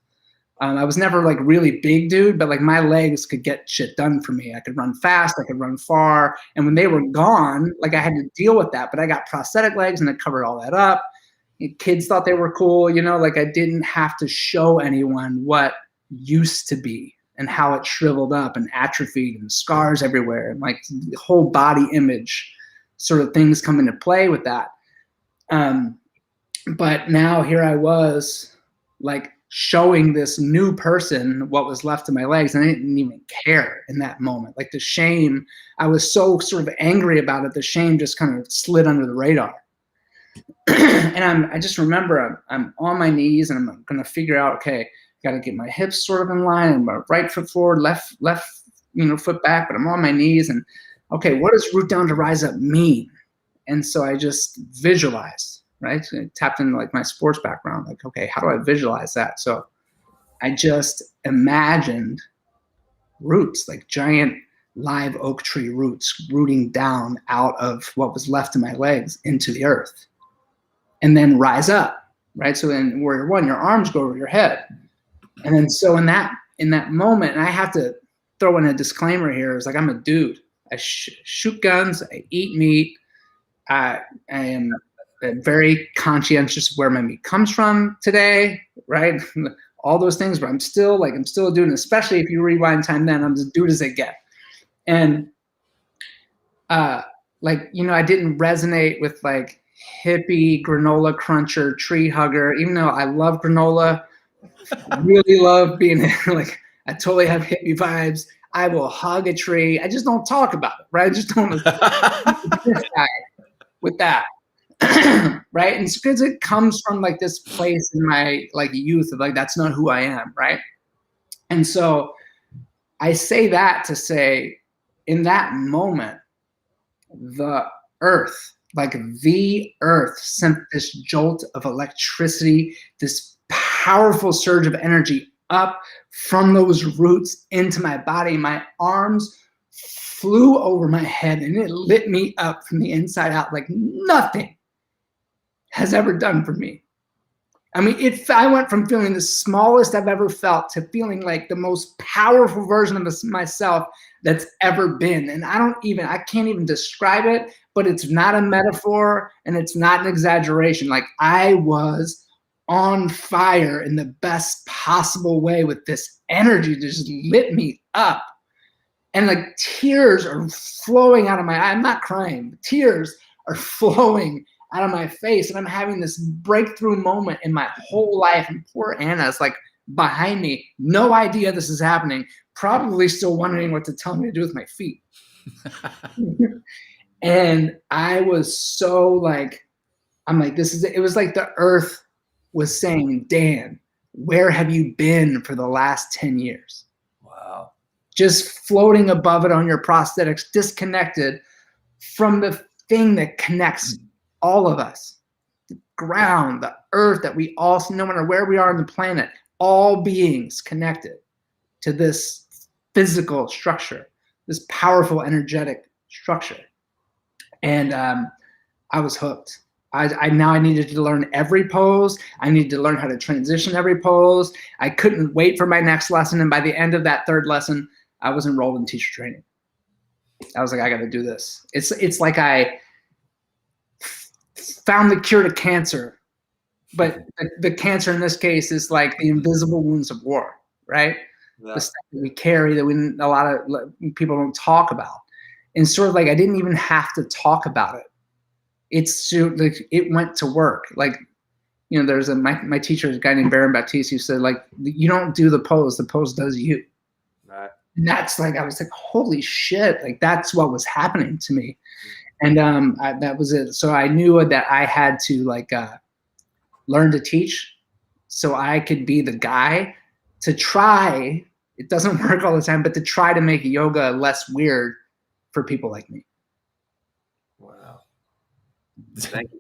I was never like really big dude, but like my legs could get shit done for me. I could run fast, I could run far. And when they were gone, like I had to deal with that, but I got prosthetic legs and I covered all that up. Kids thought they were cool, like I didn't have to show anyone what used to be and how it shriveled up and atrophied and scars everywhere. And like the whole body image sort of things come into play with that. But now here I was like showing this new person what was left of my legs, and I didn't even care in that moment. Like the shame, I was so sort of angry about it, the shame just kind of slid under the radar. And I just remember I'm on my knees and I'm going to figure out, okay, got to get my hips sort of in line and my right foot forward, left, foot back, but I'm on my knees and okay, what does root down to rise up mean? And so I just visualized, right? So I tapped into like my sports background. Like, okay, how do I visualize that? So I just imagined roots, like giant live oak tree roots rooting down out of what was left of my legs into the earth and then rise up, right? So in Warrior One, your arms go over your head. And then so in that moment, and I have to throw in a disclaimer here, is like, I'm a dude. I shoot guns, I eat meat. I am very conscientious of where my meat comes from today, right? All those things, but I'm still a dude, and especially if you rewind time then, I'm as dude as they get. And I didn't resonate with like hippie granola cruncher, tree hugger, even though I love granola, really love being like, I totally have hippie vibes. I will hug a tree. I just don't talk about it, right? I just don't with that. Right? And it's because it comes from like this place in my like youth of like, that's not who I am, right? And so I say that to say, in that moment, the earth sent this jolt of electricity, this powerful surge of energy up from those roots into my body. My arms flew over my head and it lit me up from the inside out like nothing has ever done for me. I mean, I went from feeling the smallest I've ever felt to feeling like the most powerful version of myself that's ever been. And I can't even describe it, but it's not a metaphor and it's not an exaggeration. Like, I was on fire in the best possible way with this energy that just lit me up. And like tears are flowing out of my eye. I'm not crying. Tears are flowing out of my face. And I'm having this breakthrough moment in my whole life. And poor Anna's like behind me. No idea this is happening. Probably still wondering what to tell me to do with my feet. And I was so like, I'm like, it was like the earth was saying, Dan, where have you been for the last 10 years? Wow. Just floating above it on your prosthetics, disconnected from the thing that connects all of us. The ground, the earth that we all, no matter where we are on the planet, all beings connected to this physical structure, this powerful energetic structure. And I was hooked. I needed to learn every pose. I needed to learn how to transition every pose. I couldn't wait for my next lesson. And by the end of that third lesson, I was enrolled in teacher training. I was like, I got to do this. It's like I found the cure to cancer, but the cancer in this case is like the invisible wounds of war, right? Yeah. The stuff that we carry that a lot of people don't talk about. And sort of like, I didn't even have to talk about it. It's like, it went to work. Like, you know, there's my teacher, a guy named Baron Baptiste, who said, like, you don't do the pose does you. Right. And that's like, I was like, holy shit. Like, that's what was happening to me. And that was it. So I knew that I had to like learn to teach so I could be the guy to try. It doesn't work all the time, but to try to make yoga less weird for people like me. Wow.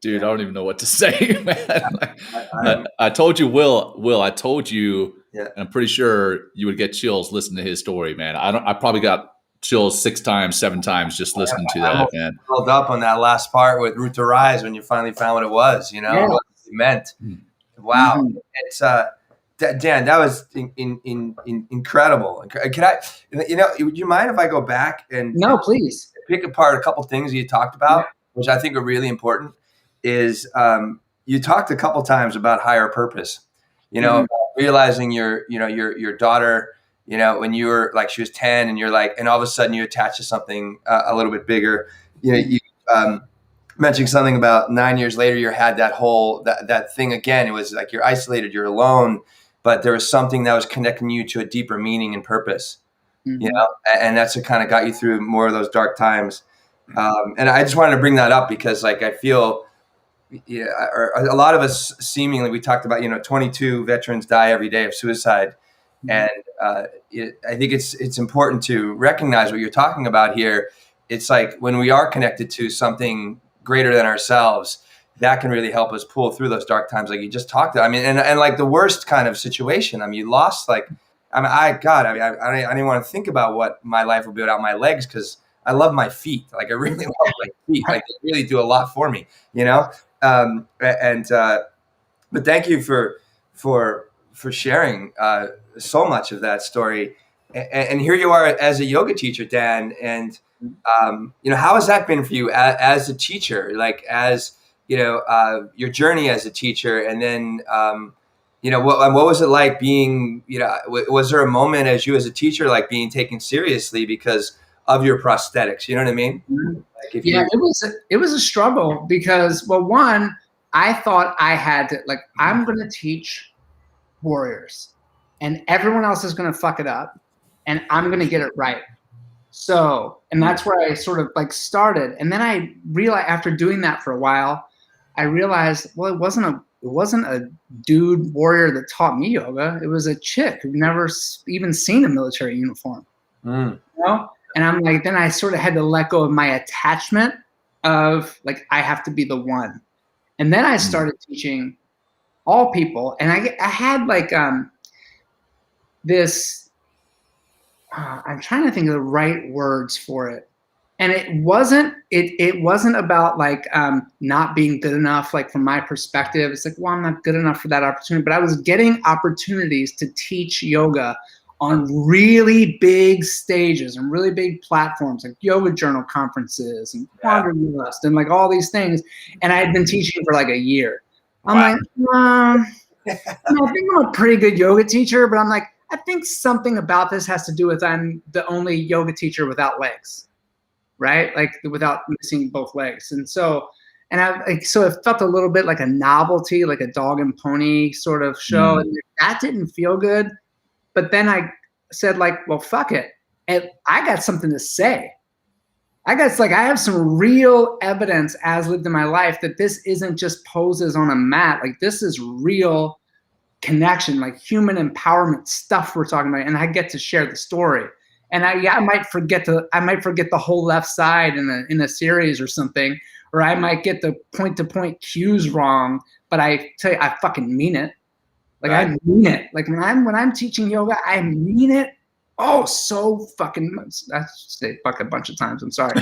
Dude, I don't even know what to say, man. I told you, Will, I told you, and I'm pretty sure you would get chills listening to his story, man. I probably got chills 6 times, 7 times just listening to that, man. Held up on that last part with Root to Rise when you finally found what it was, you know, what it meant. Wow. Mm-hmm. It's Dan, that was incredible. Can I, you know, would you mind if I go back and please pick apart a couple things you talked about, which I think are really important? Is you talked a couple times about higher purpose, you know, realizing your daughter, you know, when you were like, she was 10 and you're like, and all of a sudden you attach to something a little bit bigger. You know, you mentioning something about 9 years later, you had that whole, that thing again. It was like, you're isolated, you're alone, but there was something that was connecting you to a deeper meaning and purpose, you know, and that's what kind of got you through more of those dark times. And I just wanted to bring that up because like, I feel yeah, or a lot of us seemingly, we talked about, 22 veterans die every day of suicide. And I think it's important to recognize what you're talking about here. It's like when we are connected to something greater than ourselves, that can really help us pull through those dark times, like you just talked about. I mean, and like the worst kind of situation. I mean, you lost, like, I mean, I don't even want to think about what my life would be without my legs, because I love my feet. Like, I really love my feet. Like, they really do a lot for me, but thank you for sharing so much of that story. And here you are as a yoga teacher, Dan. And how has that been for you as a teacher? Like, as your journey as a teacher, and then what was it like being? Was there a moment as you as a teacher, like, being taken seriously because of your prosthetics? You know what I mean? Like, it was a struggle because, well, one, I thought I had to, like, I'm going to teach warriors and everyone else is going to fuck it up and I'm going to get it right. So, and that's where I sort of like started. And then I realized, after doing that for a while, I realized, well, it wasn't a dude warrior that taught me yoga. It was a chick who'd never even seen a military uniform. And I'm like, then I sort of had to let go of my attachment of, like, I have to be the one. And then I started teaching all people, and I had like this. I'm trying to think of the right words for it, and it wasn't about like not being good enough. Like, from my perspective, it's like, well, I'm not good enough for that opportunity. But I was getting opportunities to teach yoga on really big stages and really big platforms, like Yoga Journal conferences and Quandary List and like all these things. And I had been teaching for like a year. I'm like, I think I'm a pretty good yoga teacher, but I'm like, I think something about this has to do with I'm the only yoga teacher without legs, right? Like, without missing both legs. And so, so it felt a little bit like a novelty, like a dog and pony sort of show. And that didn't feel good. But then I said, like, well, fuck it. And I got something to say. I have some real evidence as lived in my life that this isn't just poses on a mat. Like, this is real connection, like human empowerment stuff we're talking about. And I get to share the story. And I might forget the whole left side in a series or something, or I might get the point-to-point cues wrong. But I tell you, I fucking mean it. Like, I mean it. Like, when I'm teaching yoga, I mean it. Oh, so fucking much. I say fuck a bunch of times. I'm sorry.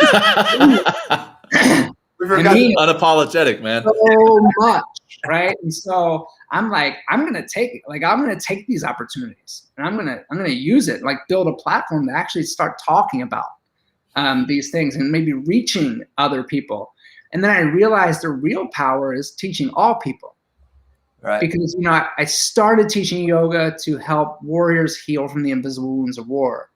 Unapologetic, man. So much, right? And so I'm like, I'm gonna take these opportunities, and I'm gonna use it. Like, build a platform to actually start talking about these things and maybe reaching other people. And then I realized the real power is teaching all people. Right. Because, I started teaching yoga to help warriors heal from the invisible wounds of war.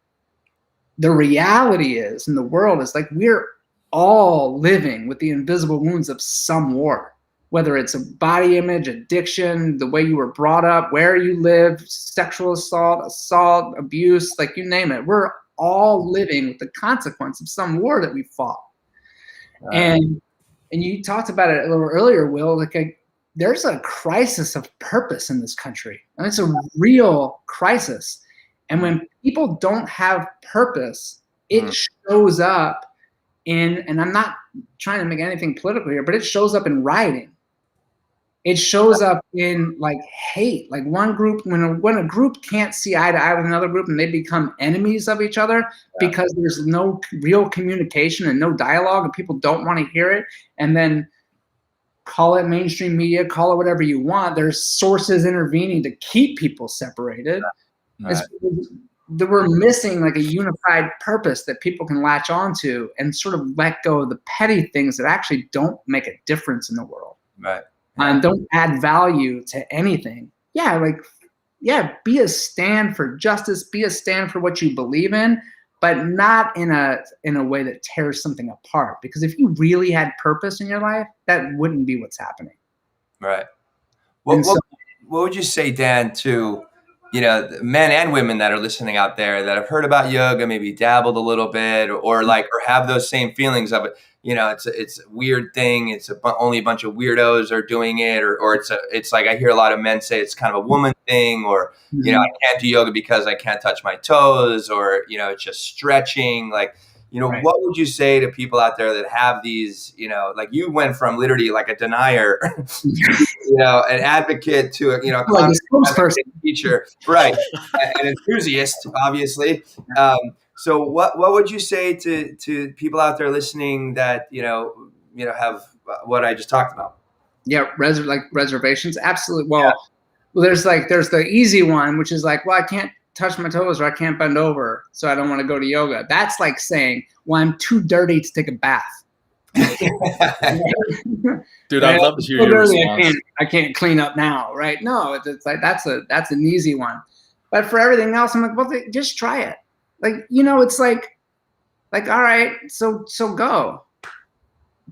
The reality is, in the world, is like, we're all living with the invisible wounds of some war, whether it's a body image, addiction, the way you were brought up, where you live, sexual assault, abuse, like, you name it. We're all living with the consequence of some war that we fought. Right. And you talked about it a little earlier, Will, like, there's a crisis of purpose in this country. And it's a real crisis. And when people don't have purpose, it shows up in, and I'm not trying to make anything political here, but it shows up in rioting. It shows up in, like, hate. Like, one group, when a group can't see eye to eye with another group and they become enemies of each other because there's no real communication and no dialogue and people don't want to hear it, and then call it mainstream media, call it whatever you want, there's sources intervening to keep people separated. Right. We're missing, like, a unified purpose that people can latch onto and sort of let go of the petty things that actually don't make a difference in the world. Right. And don't add value to anything. Be a stand for justice, be a stand for what you believe in, but not in a way that tears something apart. Because if you really had purpose in your life, that wouldn't be what's happening. Right. What would you say, Dan, to men and women that are listening out there that have heard about yoga, maybe dabbled a little bit, or have those same feelings of it. It's a weird thing. It's only a bunch of weirdos are doing it, or it's like I hear a lot of men say it's kind of a woman thing, or I can't do yoga because I can't touch my toes, or it's just stretching. Like, Right. What would you say to people out there that have these, like you went from literally like a denier, an advocate to a, Like a spokesperson. teacher, right? An enthusiast, obviously. So what would you say to people out there listening that, have what I just talked about? Yeah. Reservations. Absolutely. Well, there's the easy one, which is like, well, I can't touch my toes or I can't bend over, so I don't want to go to yoga. That's like saying, well, I'm too dirty to take a bath. Dude, I'd love to hear your response. I can't clean up now, right? No, it's like that's an easy one. But for everything else, I'm like, well, just try it. Like, it's like all right, so go.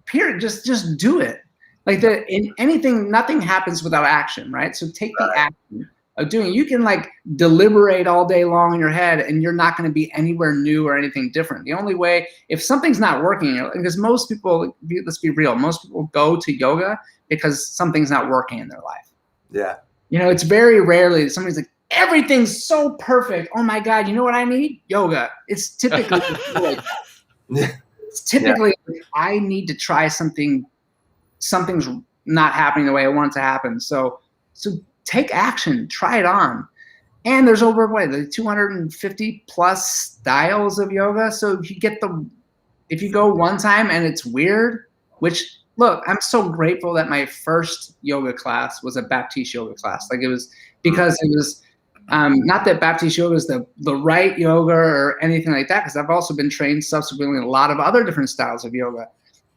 Period. Just do it. Like in anything, nothing happens without action, right? So take the action of doing it. You can like deliberate all day long in your head and you're not going to be anywhere new or anything different. The only way, if something's not working, because most people, let's be real, most people go to yoga because something's not working in their life. Yeah. It's very rarely that somebody's like, everything's so perfect. Oh my God, you know what I need? Yoga. It's typically like I need to try something. Something's not happening the way I want it to happen. So take action, try it on. And there's over 250 plus styles of yoga. So if you go one time and it's weird, which look, I'm so grateful that my first yoga class was a Baptiste yoga class. Like it was because it was not that Baptiste yoga is the right yoga or anything like that, because I've also been trained subsequently in a lot of other different styles of yoga.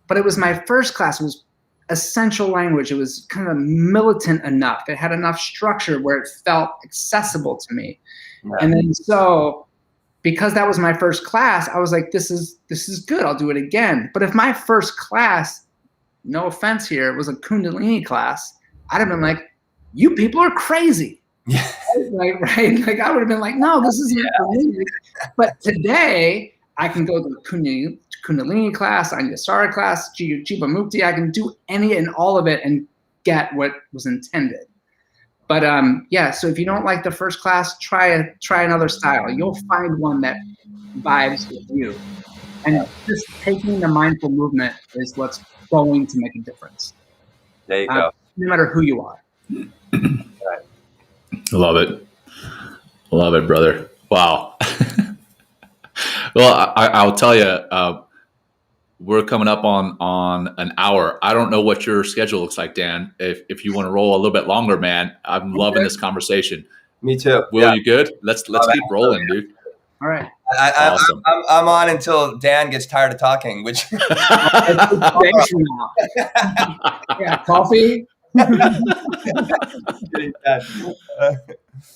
But it was my first class. It was essential language. It was kind of militant enough. It had enough structure where it felt accessible to me. Yeah. And then so because that was my first class, I was like, this is good. I'll do it again. But if my first class, no offense here, was a Kundalini class, I'd have been like, you people are crazy. Yeah. Right? Like I would have been like, no, this isn't for me. But today I can go to the Kundalini class, Anyasara class, Jivamukti. I can do any and all of it and get what was intended. But so if you don't like the first class, try another style. You'll find one that vibes with you. And just taking the mindful movement is what's going to make a difference. There you go. No matter who you are. Right. Love it, brother. Wow. Well, I'll tell you, we're coming up on an hour. I don't know what your schedule looks like, Dan. If you want to roll a little bit longer, man, I'm loving this conversation. Me too. Will, you good? Let's keep rolling, dude. All right. Awesome. I'm on until Dan gets tired of talking, which yeah, coffee.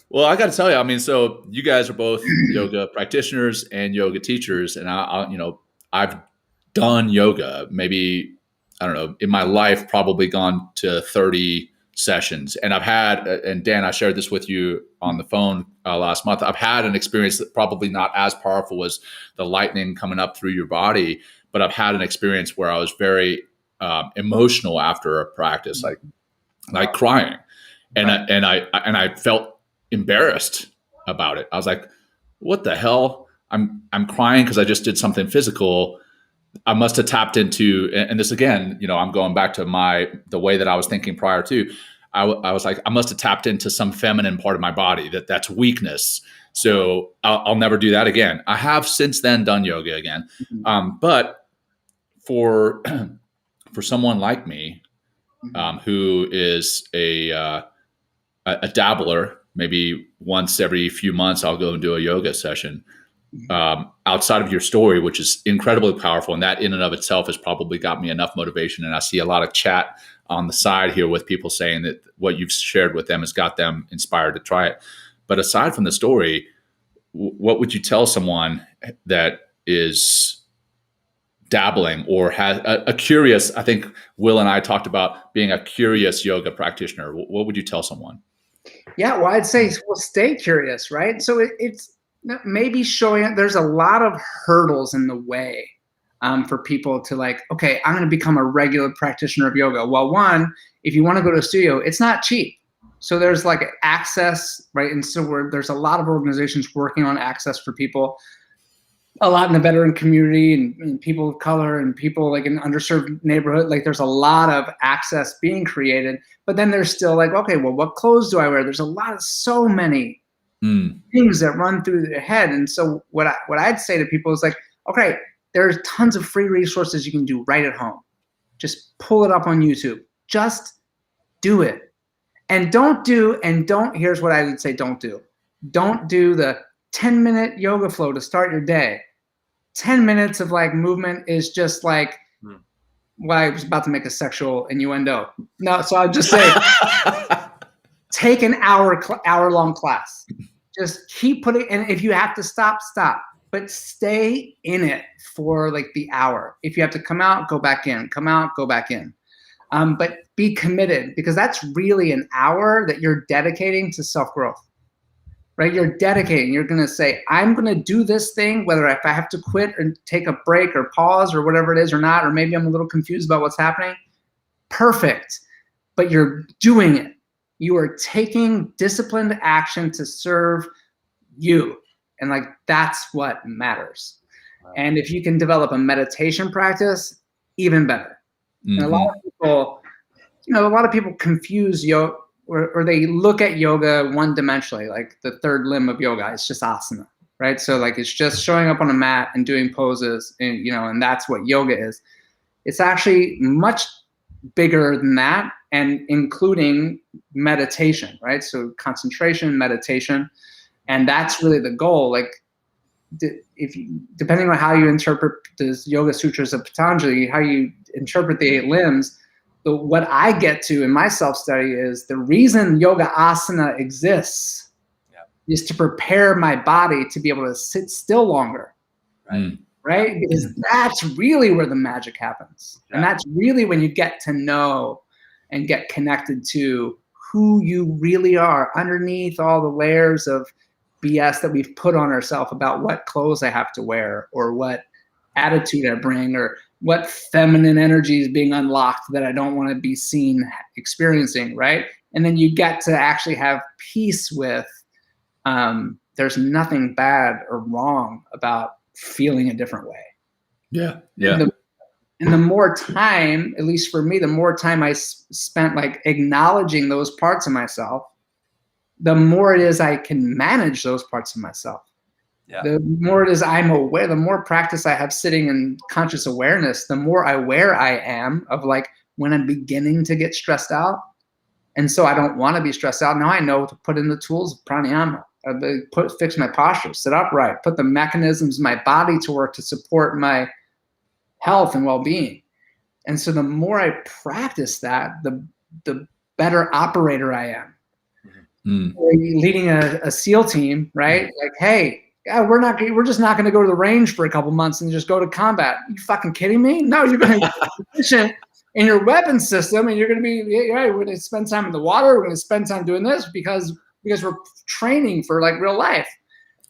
Well, I got to tell you, I mean, so you guys are both yoga practitioners and yoga teachers, and I've done yoga, maybe, I don't know, in my life, probably gone to 30 sessions. And I've had, and Dan, I shared this with you on the phone last month. I've had an experience that probably not as powerful as the lightning coming up through your body, but I've had an experience where I was very emotional after a practice, like crying. And I felt embarrassed about it. I was like, what the hell? I'm crying because I just did something physical. I must have tapped into, and this again, I'm going back to the way that I was thinking prior to, I was like, I must have tapped into some feminine part of my body that's weakness. So I'll never do that again. I have since then done yoga again. But for someone like me, who is a dabbler, maybe once every few months, I'll go and do a yoga session. Outside of your story, which is incredibly powerful, and that in and of itself has probably got me enough motivation. And I see a lot of chat on the side here with people saying that what you've shared with them has got them inspired to try it. But aside from the story, what would you tell someone that is dabbling or has a curious, I think Will and I talked about being a curious yoga practitioner. What would you tell someone? Yeah. Well, I'd say, well, stay curious, right? So it's maybe showing there's a lot of hurdles in the way for people to like, okay, I'm going to become a regular practitioner of yoga. Well, one, if you want to go to a studio, it's not cheap. So there's like access, right? And so there's a lot of organizations working on access for people, a lot in the veteran community and people of color and people like in underserved neighborhood. Like there's a lot of access being created, but then there's still like, okay, well, what clothes do I wear? There's so many things that run through their head. And so what I'd say to people is like, okay, there's tons of free resources you can do right at home. Just pull it up on YouTube. Just do it. And here's what I would say, don't do. Don't do the 10-minute yoga flow to start your day. 10 minutes of like movement is just like, well, I was about to make a sexual innuendo. No, so I'll just say, take an hour-long class. Just keep putting, and if you have to stop, but stay in it for like the hour. If you have to come out, go back in, come out, go back in. But be committed, because that's really an hour that you're dedicating to self-growth, right? You're dedicating, you're going to say, I'm going to do this thing, whether if I have to quit and take a break or pause or whatever it is or not, or maybe I'm a little confused about what's happening. Perfect. But you're doing it. You are taking disciplined action to serve you. And like, that's what matters. Wow. And if you can develop a meditation practice, even better. Mm-hmm. And a lot of people confuse yoga, or they look at yoga one-dimensionally, like the third limb of yoga. It's just asana, right? So like, it's just showing up on a mat and doing poses, and, and that's what yoga is. It's actually much bigger than that, and including meditation, right? So concentration, meditation, and that's really the goal. Like, depending on how you interpret the Yoga Sutras of Patanjali, how you interpret the 8 limbs, what I get to in my self-study is the reason yoga asana exists is to prepare my body to be able to sit still longer, right? Because that's really where the magic happens. And that's really when you get to know and get connected to who you really are underneath all the layers of BS that we've put on ourselves about what clothes I have to wear, or what attitude I bring, or what feminine energy is being unlocked that I don't want to be seen experiencing, right? And then you get to actually have peace with, there's nothing bad or wrong about feeling a different way. Yeah. And the more time, at least for me, the more time I spent like acknowledging those parts of myself, the more it is I can manage those parts of myself. Yeah. The more it is I'm aware, the more practice I have sitting in conscious awareness, the more aware I am of like when I'm beginning to get stressed out. And so I don't want to be stressed out. Now I know to put in the tools of pranayama, fix my posture, sit upright, put the mechanisms of my body to work to support my health and well-being. And so the more I practice that, the better operator I am. Leading a SEAL team, right? Like, hey, we're just not going to go to the range for a couple months and just go to combat. You fucking kidding me? No, you're going to be efficient in your weapon system, and you're going to be, we're going to spend time in the water. We're going to spend time doing this because we're training for like real life.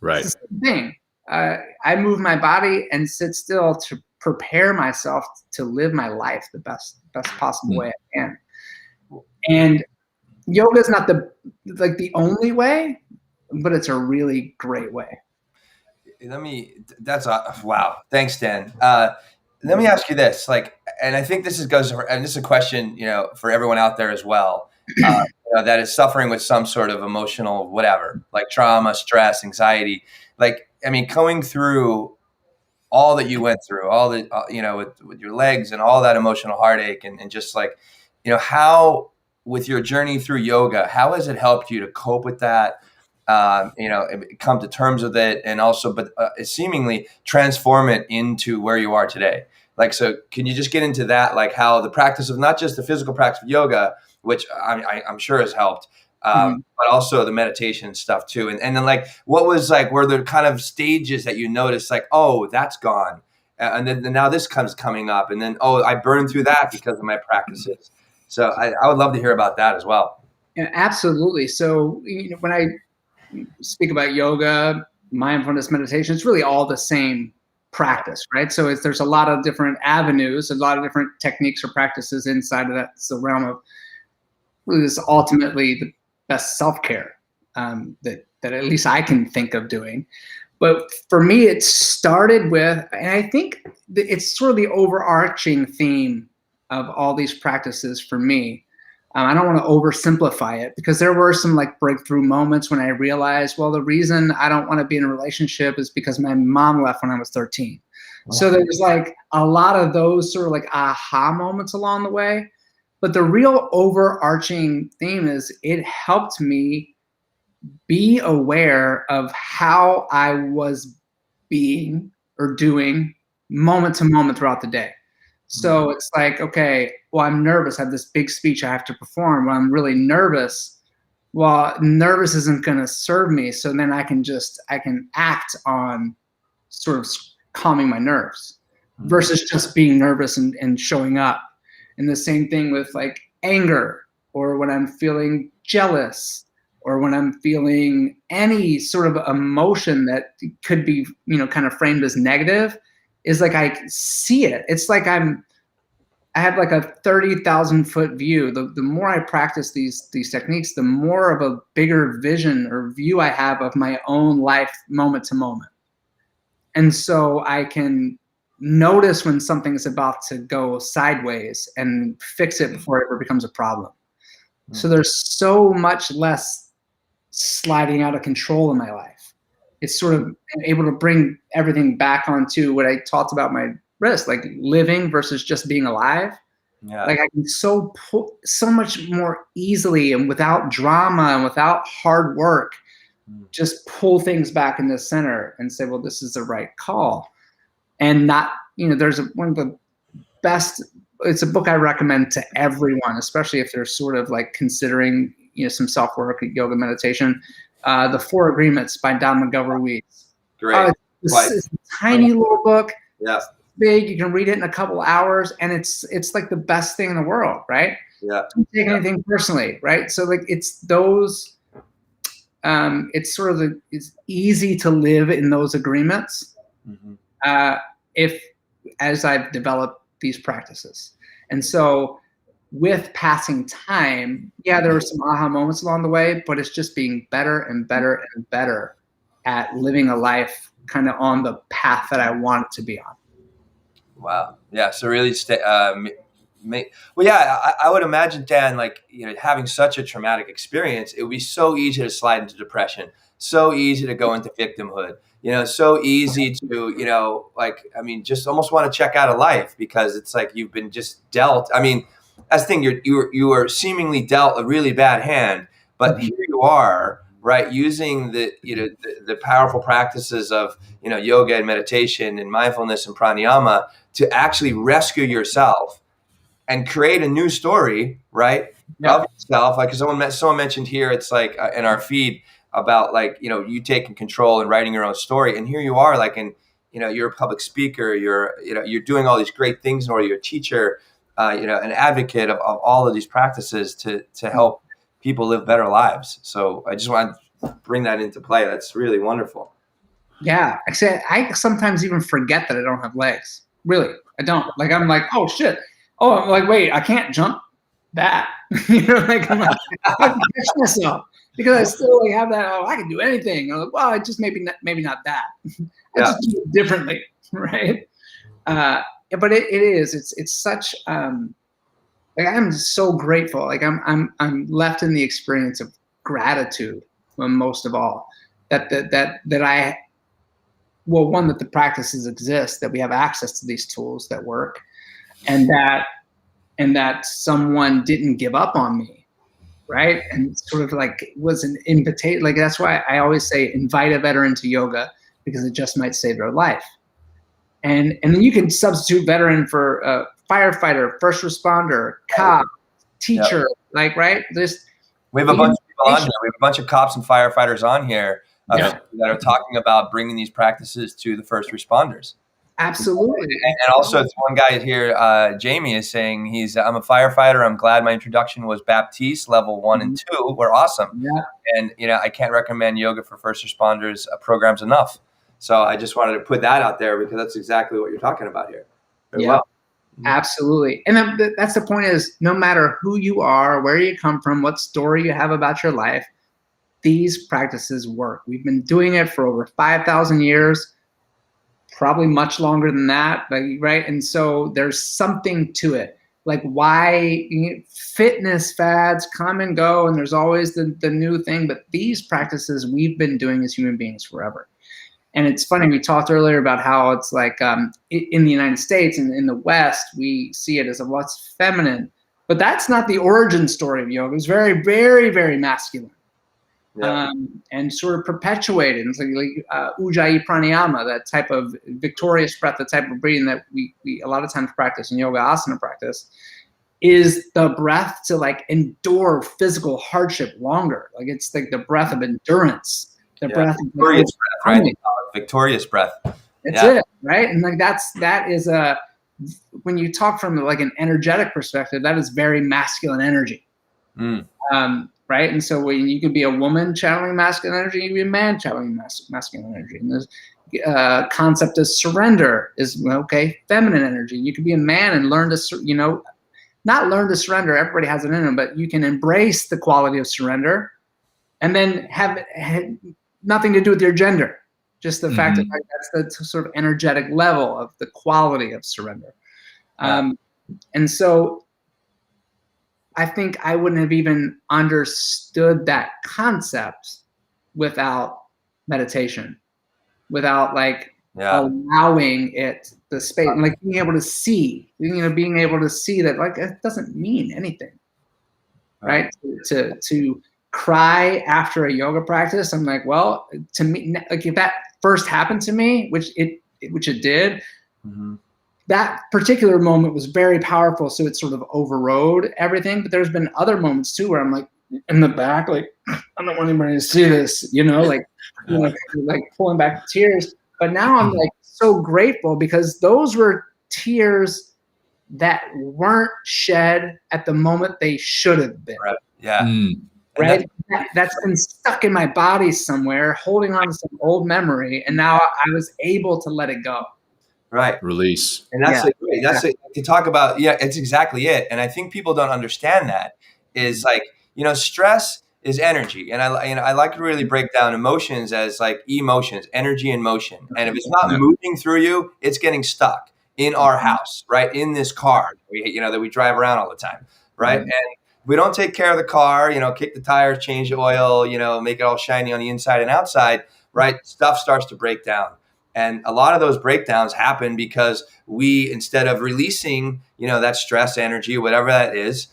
Right. It's the same thing. I move my body and sit still to prepare myself to live my life the best possible way I can. And yoga is not the only way, but it's a really great way. Wow. Thanks, Dan. Let me ask you this, and I think this is a question, for everyone out there as well, that is suffering with some sort of emotional, whatever, like trauma, stress, anxiety, going through all that you went through, all the, with your legs and all that emotional heartache and just how, with your journey through yoga, how has it helped you to cope with that? Come to terms with it, and also, but seemingly transform it into where you are today. So can you just get into that, how the practice of not just the physical practice of yoga, which I'm sure has helped, but also the meditation stuff too. And then what was were there kind of stages that you noticed oh, that's gone. And then now this coming up, and then, oh, I burned through that because of my practices. So I would love to hear about that as well. Yeah, absolutely. So when I speak about yoga, mindfulness, meditation, it's really all the same practice, right? So there's a lot of different avenues, a lot of different techniques or practices inside of that. It's the realm of really this ultimately the best self-care that at least I can think of doing. But for me, it started with, and I think it's sort of the overarching theme of all these practices for me. I don't want to oversimplify it, because there were some like breakthrough moments when I realized, well, the reason I don't want to be in a relationship is because my mom left when I was 13. So there was like a lot of those sort of like aha moments along the way. But the real overarching theme is it helped me be aware of how I was being or doing moment to moment throughout the day. So it's like, okay, well, I'm nervous. I have this big speech I have to perform. When I'm really nervous, well, nervous isn't going to serve me. So then I can act on sort of calming my nerves versus just being nervous and showing up. And the same thing with like anger, or when I'm feeling jealous, or when I'm feeling any sort of emotion that could be, kind of framed as negative, is like I see it. It's like I have like a 30,000 foot view. The more I practice these techniques, the more of a bigger vision or view I have of my own life moment to moment. And so I can notice when something is about to go sideways and fix it before it ever becomes a problem. So there's so much less sliding out of control in my life. It's sort of able to bring everything back onto what I talked about my wrist, like living versus just being alive. Yeah. Like I can so much more easily and without drama and without hard work, just pull things back in the center and say, well, this is the right call. And not, there's one of the best, it's a book I recommend to everyone, especially if they're sort of like considering, some self-work, yoga, meditation. The 4 Agreements by Don McGovern-Weeds. Great. It's a tiny little book. Yeah. Big. You can read it in a couple hours, and it's like the best thing in the world, right? Yeah. Don't take anything personally, right? So like it's those. It's sort of it's easy to live in those agreements. If as I've developed these practices, and so. With passing time, there were some aha moments along the way, but it's just being better and better and better at living a life kind of on the path that I want it to be on. Wow. Yeah. So really I would imagine, Dan, like, having such a traumatic experience, it would be so easy to slide into depression, so easy to go into victimhood, so easy to, just almost want to check out of life, because it's like you've been just dealt. I mean, that's the thing, you are seemingly dealt a really bad hand, but here you are, right, using the powerful practices of yoga and meditation and mindfulness and pranayama to actually rescue yourself and create a new story, right, of yourself. Like someone mentioned here, it's like in our feed about like you taking control and writing your own story, and here you are, like you're a public speaker, you're doing all these great things, or you're a teacher. An advocate of all of these practices to help people live better lives. So I just want to bring that into play. That's really wonderful. Yeah. Actually, I sometimes even forget that I don't have legs. Really, I don't. Like, I'm like, oh, shit. Oh, I'm like, wait, I can't jump that. Like I'm like, I can catch myself because I still like have that, I can do anything. I'm like, well, I just maybe not that. I just do it differently, right? But it is. It's such like I'm so grateful. Like I'm left in the experience of gratitude, most of all, that that the practices exist, that we have access to these tools that work, and that someone didn't give up on me, right? And sort of like was an invitation. Like that's why I always say invite a veteran to yoga, because it just might save their life. And then you can substitute veteran for a firefighter, first responder, cop, teacher, like, right? We have a bunch of people on here. We have a bunch of cops and firefighters on here that are talking about bringing these practices to the first responders. Absolutely. And also, it's one guy here, Jamie, is saying I'm a firefighter. I'm glad my introduction was Baptiste level 1 and 2 were awesome. Yeah. And, I can't recommend yoga for first responders programs enough. So I just wanted to put that out there because that's exactly what you're talking about here. Very well. Absolutely. And that's the point is, no matter who you are, where you come from, what story you have about your life, these practices work. We've been doing it for over 5,000 years, probably much longer than that, right? And so there's something to it. Like why fitness fads come and go, and there's always the new thing, but these practices we've been doing as human beings forever. And it's funny, we talked earlier about how it's like in the United States and in the West, we see it as what's feminine. But that's not the origin story of yoga. It's very, very, very masculine. Yeah. And sort of perpetuated. It's like Ujjayi pranayama, that type of victorious breath, the type of breathing that we a lot of times practice in yoga asana practice, is the breath to like endure physical hardship longer. Like it's like the breath of endurance. The breath, victorious breath, right? Victorious breath. That's it, right? And like that is when you talk from like an energetic perspective, that is very masculine energy, right? And so when you could be a woman channeling masculine energy, you can be a man channeling masculine energy. And there's concept of surrender is feminine energy. You could be a man and learn to not learn to surrender. Everybody has it in them, but you can embrace the quality of surrender, and then have nothing to do with your gender. Just the fact that that's the sort of energetic level of the quality of surrender. And so I think I wouldn't have even understood that concept without meditation, without allowing it the space, and like being able to see, being able to see that like it doesn't mean anything, right? To cry after a yoga practice, I'm like, well, to me, like if that first happened to me, which it did, that particular moment was very powerful. So it sort of overrode everything. But there's been other moments too where I'm like in the back, like I don't want anybody to see this, like pulling back the tears. But now I'm like so grateful because those were tears that weren't shed at the moment they should have been. Right. Yeah. Right? That's been stuck in my body somewhere, holding on to some old memory, and now I was able to let it go. Right. Release. And that's great. To talk about, it's exactly it. And I think people don't understand that is like, stress is energy. And I like to really break down emotions as like emotions, energy and motion. And if it's not moving through you, it's getting stuck in our house, right? In this car, that we drive around all the time. Right. And we don't take care of the car, kick the tires, change the oil, make it all shiny on the inside and outside, right? Stuff starts to break down. And a lot of those breakdowns happen because we, instead of releasing, that stress, energy, whatever that is,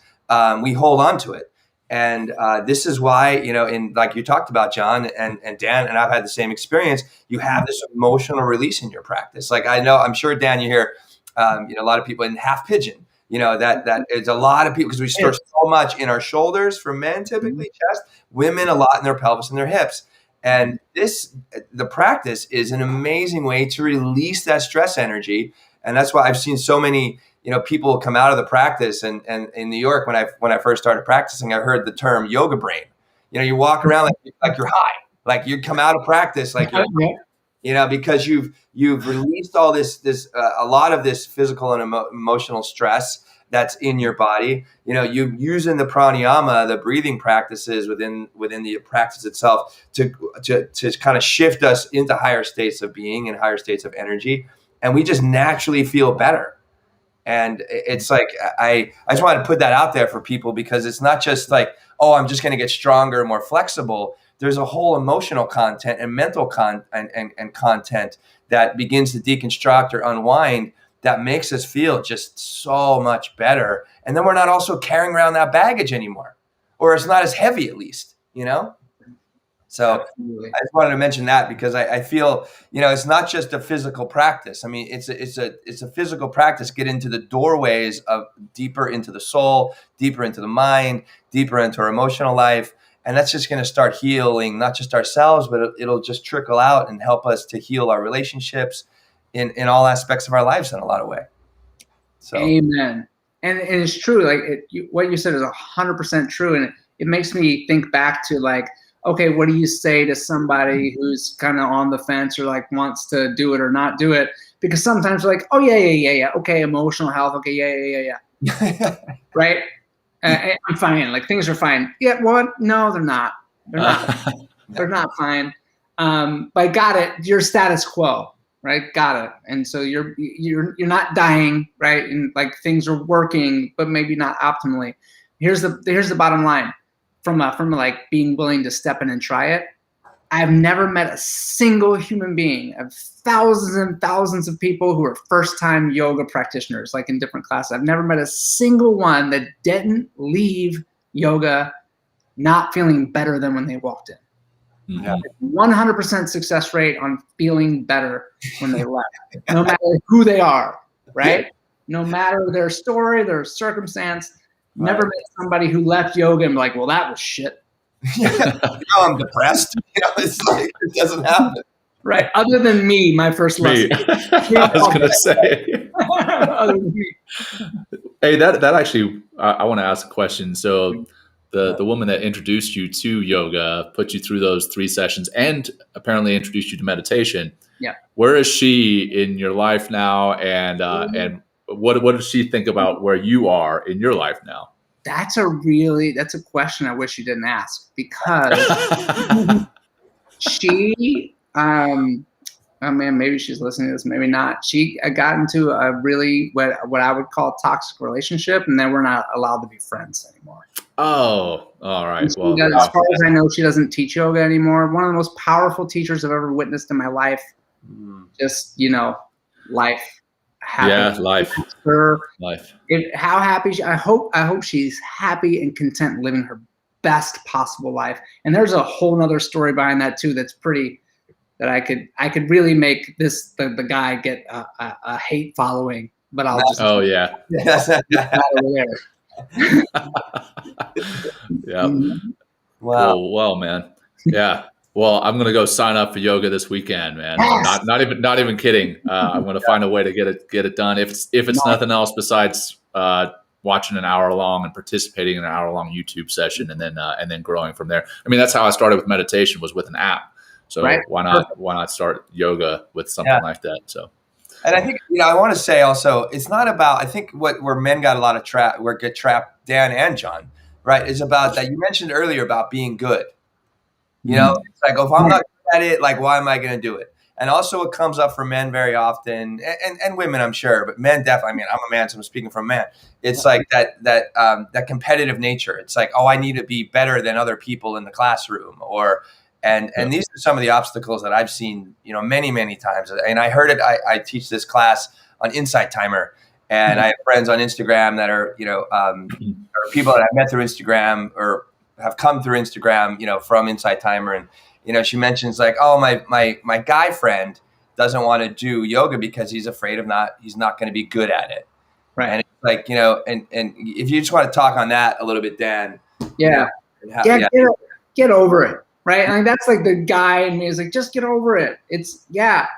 we hold on to it. And this is why, in like you talked about, John and Dan, and I've had the same experience, you have this emotional release in your practice. Like I'm sure, Dan, you hear, a lot of people in half pigeon. That is a lot of people because we store so much in our shoulders for men, typically chest, women a lot in their pelvis and their hips. And the practice is an amazing way to release that stress energy. And that's why I've seen so many, people come out of the practice. And in New York, when I first started practicing, I heard the term yoga brain. You walk around like you're high, like you come out of practice like you're because you've released all this a lot of this physical and emotional stress that's in your body. You using the pranayama, the breathing practices within the practice itself to kind of shift us into higher states of being and higher states of energy, and we just naturally feel better. And it's like I just wanted to put that out there for people because it's not just like, oh, I'm just going to get stronger and more flexible. There's a whole emotional content and mental and content that begins to deconstruct or unwind that makes us feel just so much better. And then we're not also carrying around that baggage anymore, or it's not as heavy, at least, So absolutely. I just wanted to mention that because I feel, it's not just a physical practice. I mean, it's a physical practice. Get into the doorways of deeper into the soul, deeper into the mind, deeper into our emotional life. And that's just going to start healing, not just ourselves, but it'll just trickle out and help us to heal our relationships in all aspects of our lives in a lot of way. So. Amen. And it's true. Like what you said is 100% true. And it makes me think back to like, okay, what do you say to somebody who's kind of on the fence or like wants to do it or not do it? Because sometimes like, oh yeah. Okay, emotional health. Okay, yeah. Right? I'm fine. Like things are fine. Yeah, what? No, they're not. They're not. They're not fine. But got it. You're status quo, right? Got it. And so you're not dying, right? And like things are working, but maybe not optimally. Here's the bottom line. From like being willing to step in and try it, I've never met a single human being of thousands and thousands of people who are first-time yoga practitioners, like in different classes. I've never met a single one that didn't leave yoga not feeling better than when they walked in. Yeah. 100% success rate on feeling better when they left, no matter who they are, right? No matter their story, their circumstance. Never met somebody who left yoga and like, well, that was shit. Now I'm depressed. It's like it doesn't happen. Right. Other than me, my first lesson. I was going to say. Other than me. Hey, that actually, I want to ask a question. So the woman that introduced you to yoga, put you through those 3 sessions, and apparently introduced you to meditation. Yeah. Where is she in your life now? And what does she think about where you are in your life now? That's a question I wish you didn't ask, because she, maybe she's listening to this, maybe not. She got into a really, what I would call a toxic relationship, and then we're not allowed to be friends anymore. Oh, all right. Well, as far as I know, she doesn't teach yoga anymore. One of the most powerful teachers I've ever witnessed in my life. Just, life. Happy. Life. Her life. How happy I hope she's happy and content living her best possible life. And there's a whole nother story behind that too. That's pretty. That I could really make the guy get a hate following. But I'll just. Oh yeah. Yeah. Wow. Well, man. Yeah. Well, I'm gonna go sign up for yoga this weekend, man. Yes. Not even kidding. I'm gonna find a way to get it done. If it's nothing else besides watching an hour long and participating in an hour long YouTube session, and then growing from there. I mean, that's how I started with meditation, was with an app. So why not start yoga with something like that? So. And I think, I want to say also, it's not about, I think where men got a lot of get trapped, Dan and John, right, is about that you mentioned earlier about being good. It's like, if I'm not good at it, like, why am I going to do it? And also it comes up for men very often, and women, I'm sure, but men definitely. I mean, I'm a man, so I'm speaking from a man. It's like that competitive nature. It's like, oh, I need to be better than other people in the classroom, and these are some of the obstacles that I've seen, many, many times. And I heard it. I teach this class on Insight Timer, and I have friends on Instagram that are, or people that I've met through Instagram or have come through Instagram, from Insight Timer. And, she mentions like, oh, my guy friend doesn't want to do yoga because he's afraid he's not going to be good at it. Right. And it's like, and if you just want to talk on that a little bit, Dan. Yeah. Get over it. Right. I mean, that's like the guy in me is like, just get over it.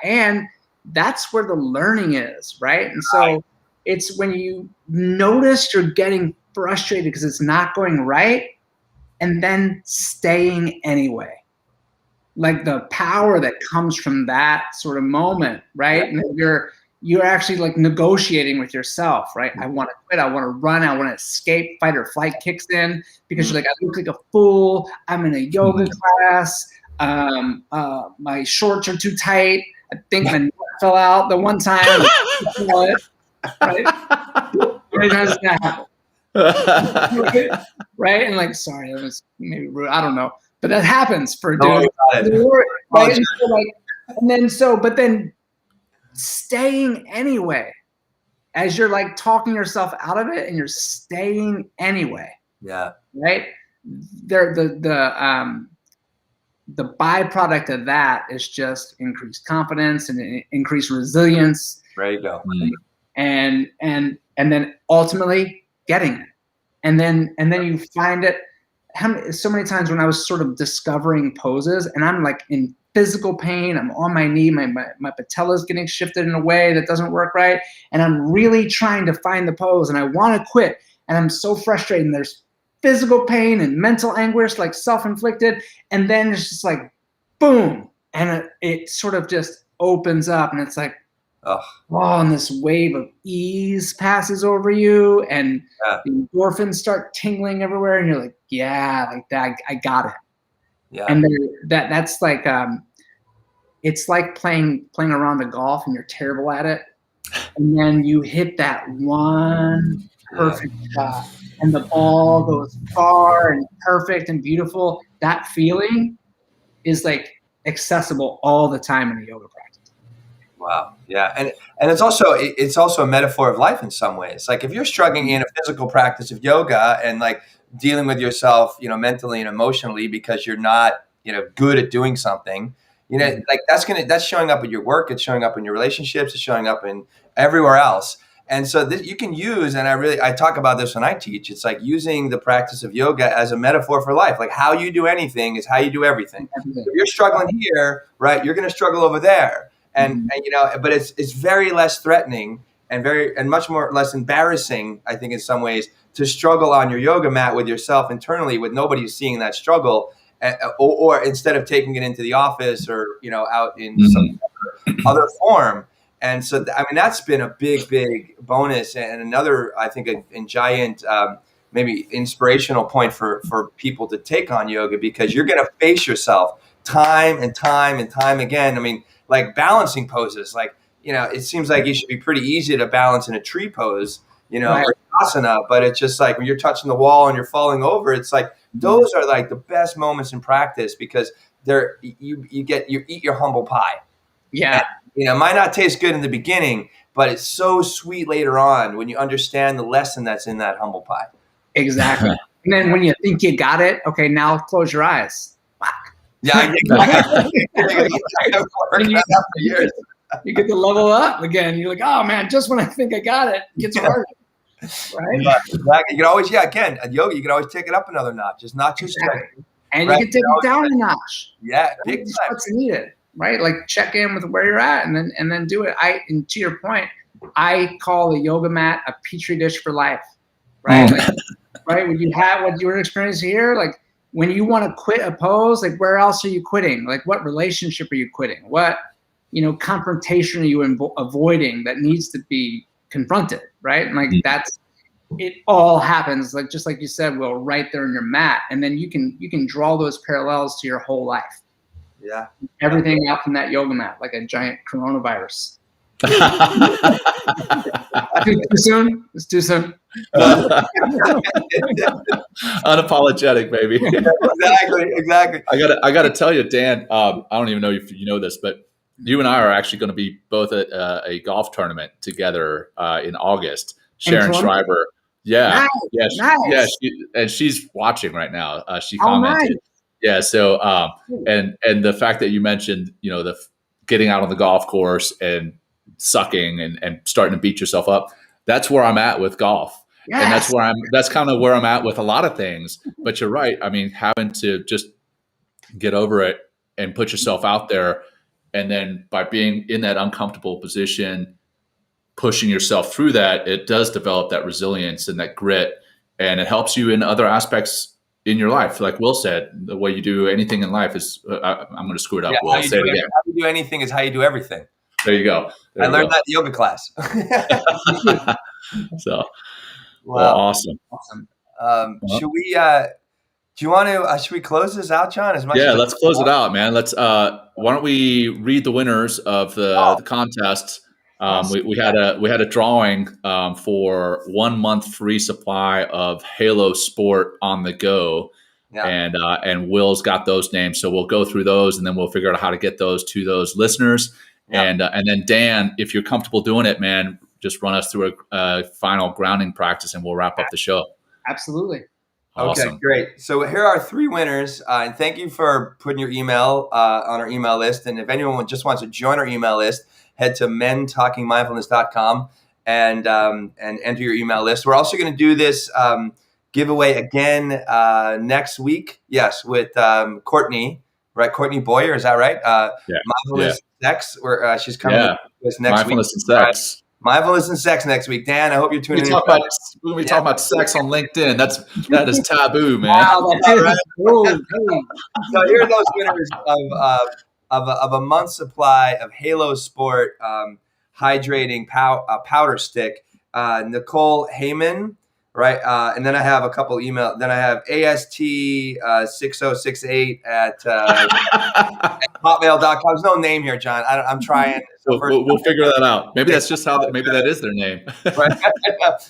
And that's where the learning is. Right. And so it's when you notice you're getting frustrated because it's not going right, and then staying anyway. Like the power that comes from that sort of moment, right? And you're actually like negotiating with yourself, right? I want to quit, I want to run, I want to escape, fight or flight kicks in because you're like, I look like a fool, I'm in a yoga class, my shorts are too tight, I think my nut fell out the one time, right? How many times does that happen? Right? And like, sorry, that was maybe rude, I don't know. But that happens for a dude. Right? But then staying anyway, as you're like talking yourself out of it, and you're staying anyway. Yeah. Right. The byproduct of that is just increased confidence and increased resilience. There you go. And then ultimately getting it, and then you find it. So many times when I was sort of discovering poses, and I'm like in physical pain. I'm on my knee. My patella is getting shifted in a way that doesn't work right. And I'm really trying to find the pose and I want to quit. And I'm so frustrated. And there's physical pain and mental anguish, like self-inflicted. And then it's just like, boom. And it sort of just opens up and it's like, oh, and this wave of ease passes over you and the endorphins start tingling everywhere. And you're like, yeah, like that, I got it. Yeah. And then that's like, it's like playing a round of golf and you're terrible at it. And then you hit that one perfect shot and the ball goes far and perfect and beautiful. That feeling is like accessible all the time in a yoga practice. Wow. Yeah. And it's also a metaphor of life in some ways. Like if you're struggling in a physical practice of yoga and like dealing with yourself, mentally and emotionally because you're not, good at doing something, like that's showing up in your work. It's showing up in your relationships. It's showing up in everywhere else. And so you can use, and I talk about this when I teach, it's like using the practice of yoga as a metaphor for life. Like how you do anything is how you do everything. If you're struggling here, right, you're going to struggle over there. And but it's very less threatening and much more less embarrassing, I think, in some ways, to struggle on your yoga mat with yourself internally with nobody seeing that struggle, or instead of taking it into the office or out in some other form. And so, that's been a big bonus and another, I think, a giant, maybe inspirational point for people to take on yoga, because you're going to face yourself time and time and time again. Like balancing poses, like, it seems like it should be pretty easy to balance in a tree pose, right, or asana, but it's just like when you're touching the wall and you're falling over, it's like, those are like the best moments in practice because you eat your humble pie. Yeah. And, it might not taste good in the beginning, but it's so sweet later on when you understand the lesson that's in that humble pie. Exactly. And then when you think you got it, okay, now close your eyes. Yeah, you get to level up again. You're like, oh man, just when I think I got it, it gets harder. Right? Yeah, exactly. You can always, again, at yoga, you can always take it up another notch. It's not just and right? You can take it down a notch. Yeah, big time. What's needed, right? Like check in with where you're at, and then do it. And to your point, I call the yoga mat a petri dish for life, right? Right? When you have what you were experiencing here, like when you want to quit a pose, like where else are you quitting? Like what relationship are you quitting? What confrontation are you avoiding that needs to be confronted, right? And like it all happens, like just like you said, Will, right there in your mat, and then you can draw those parallels to your whole life. Yeah, everything out from that yoga mat, like a giant coronavirus. Too soon? It's too soon. Unapologetic, baby. Exactly. I gotta tell you, Dan. I don't even know if you know this, but you and I are actually going to be both at a golf tournament together in August. Sharon Schreiber, nice. And she's watching right now. She commented, nice. Yeah. So, and the fact that you mentioned, the getting out on the golf course and sucking and starting to beat yourself up. That's where I'm at with golf. Yes. And that's kind of where I'm at with a lot of things. But you're right. Having to just get over it and put yourself out there. And then by being in that uncomfortable position, pushing yourself through that, it does develop that resilience and that grit. And it helps you in other aspects in your life. Like Will said, the way you do anything in life is, I'm going to screw it up. Yeah, Will, say it again. How you do anything is how you do everything. There you go. I learned that in yoga class. So, well, awesome. Should we, do you want to, should we close this out, John? Let's close it out, man. Let's, why don't we read the winners of the contest? We had a drawing for 1 month free supply of Halo Sport on the go. Yeah. And Will's got those names. So we'll go through those and then we'll figure out how to get those to those listeners. Yeah. And then Dan, if you're comfortable doing it, man, just run us through a final grounding practice and we'll wrap up the show. Absolutely. Awesome. Okay, great. So here are 3 winners. And thank you for putting your email on our email list. And if anyone just wants to join our email list, head to mentalkingmindfulness.com and enter your email list. We're also going to do this giveaway again next week. Yes, with Courtney right? Courtney Boyer, is that right? Yeah. Mindfulness Sex, where she's coming to us next Mindfulness week. and Sex. Mindfulness and Sex next week. Dan, I hope you're tuning in. When we talk about sex on LinkedIn, that is taboo, man. Wow, that is cool. So here are those winners of a month's supply of Halo Sport hydrating powder stick. Nicole Heyman, right? And then I have a couple email. Then I have AST6068 at hotmail.com. There's no name here, John. I'm trying. So we'll figure that out. Maybe that's just maybe that is their name. Right.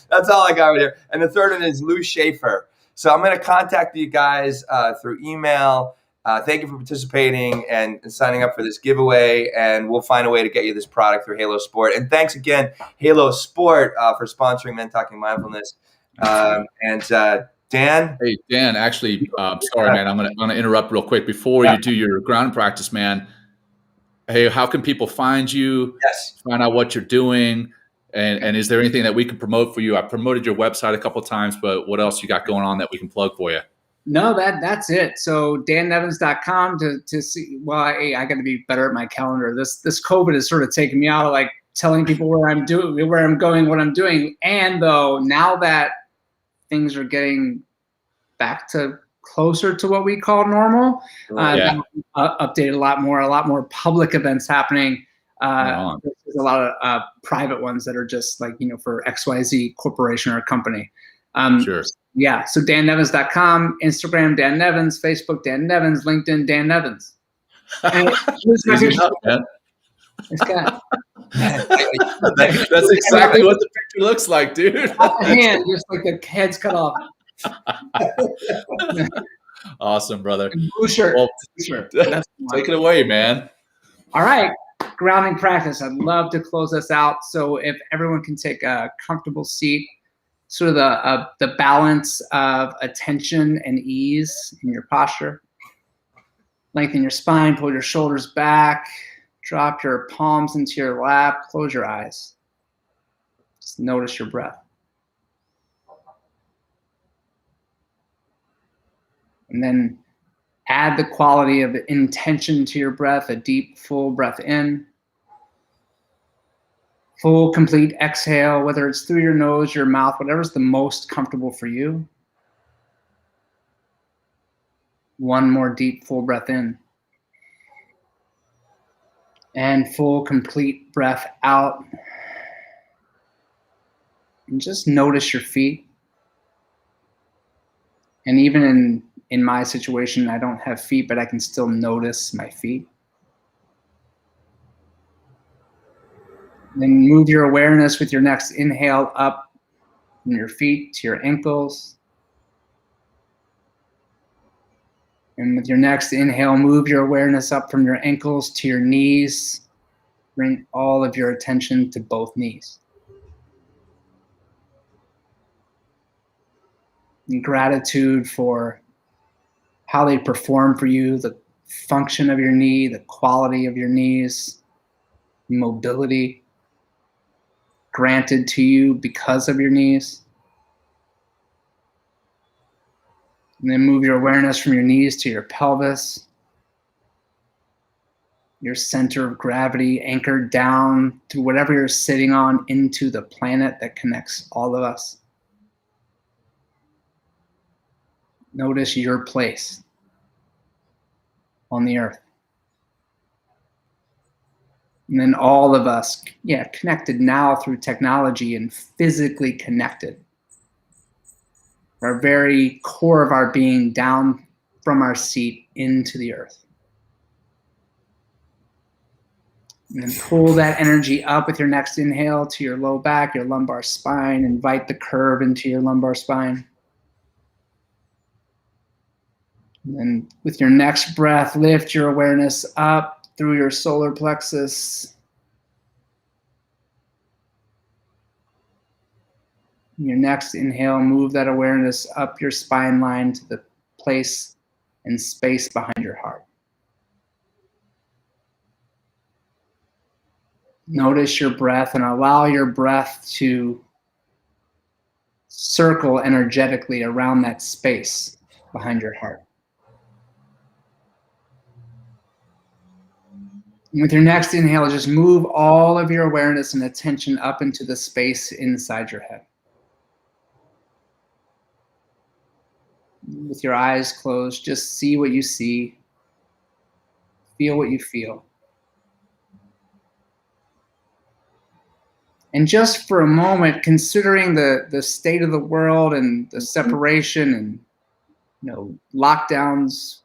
That's all I got right here. And the third one is Lou Schaefer. So I'm going to contact you guys through email. Thank you for participating and signing up for this giveaway. And we'll find a way to get you this product through Halo Sport. And thanks again, Halo Sport, for sponsoring Men Talking Mindfulness. Dan? Hey, Dan, actually, sorry, man. I'm gonna interrupt real quick before you do your ground practice, man. Hey, how can people find you? Yes. Find out what you're doing, and is there anything that we can promote for you? I promoted your website a couple of times, but what else you got going on that we can plug for you? No, that's it. So dannevins.com to see. Well, I got to be better at my calendar. This COVID has sort of taken me out of like telling people where I'm going, what I'm doing. And though now that things are getting back to closer to what we call normal, updated a lot more public events happening. There's a lot of private ones that are just like, for XYZ corporation or company. Sure. Yeah. So dannevins.com, Instagram, Dan Nevins, Facebook, Dan Nevins, LinkedIn, Dan Nevins. And that's exactly what the picture looks like, dude. Hand, just like the head's cut off. Awesome, brother. Blue shirt. Well, That's take it away, man. All right. Grounding practice. I'd love to close this out. So if everyone can take a comfortable seat, sort of the balance of attention and ease in your posture. Lengthen your spine, pull your shoulders back, drop your palms into your lap, close your eyes. Just notice your breath. And then add the quality of intention to your breath, a deep, full breath in. Full, complete exhale, whether it's through your nose, your mouth, whatever's the most comfortable for you. One more deep, full breath in. And full, complete breath out. And just notice your feet. And even in my situation, I don't have feet, but I can still notice my feet. Then move your awareness with your next inhale up from your feet to your ankles. And with your next inhale, move your awareness up from your ankles to your knees. Bring all of your attention to both knees. And gratitude for how they perform for you, the function of your knee, the quality of your knees, mobility granted to you because of your knees. And then move your awareness from your knees to your pelvis, your center of gravity anchored down through whatever you're sitting on into the planet that connects all of us. Notice your place on the earth. And then all of us, connected now through technology and physically connected. Our very core of our being down from our seat into the earth. And then pull that energy up with your next inhale to your low back, your lumbar spine. Invite the curve into your lumbar spine. And then with your next breath, lift your awareness up through your solar plexus. Your next inhale, move that awareness up your spine line to the place and space behind your heart. Notice your breath and allow your breath to circle energetically around that space behind your heart. With your next inhale, just move all of your awareness and attention up into the space inside your head. With your eyes closed, just see what you see. Feel what you feel. And just for a moment, considering the state of the world and the separation and lockdowns,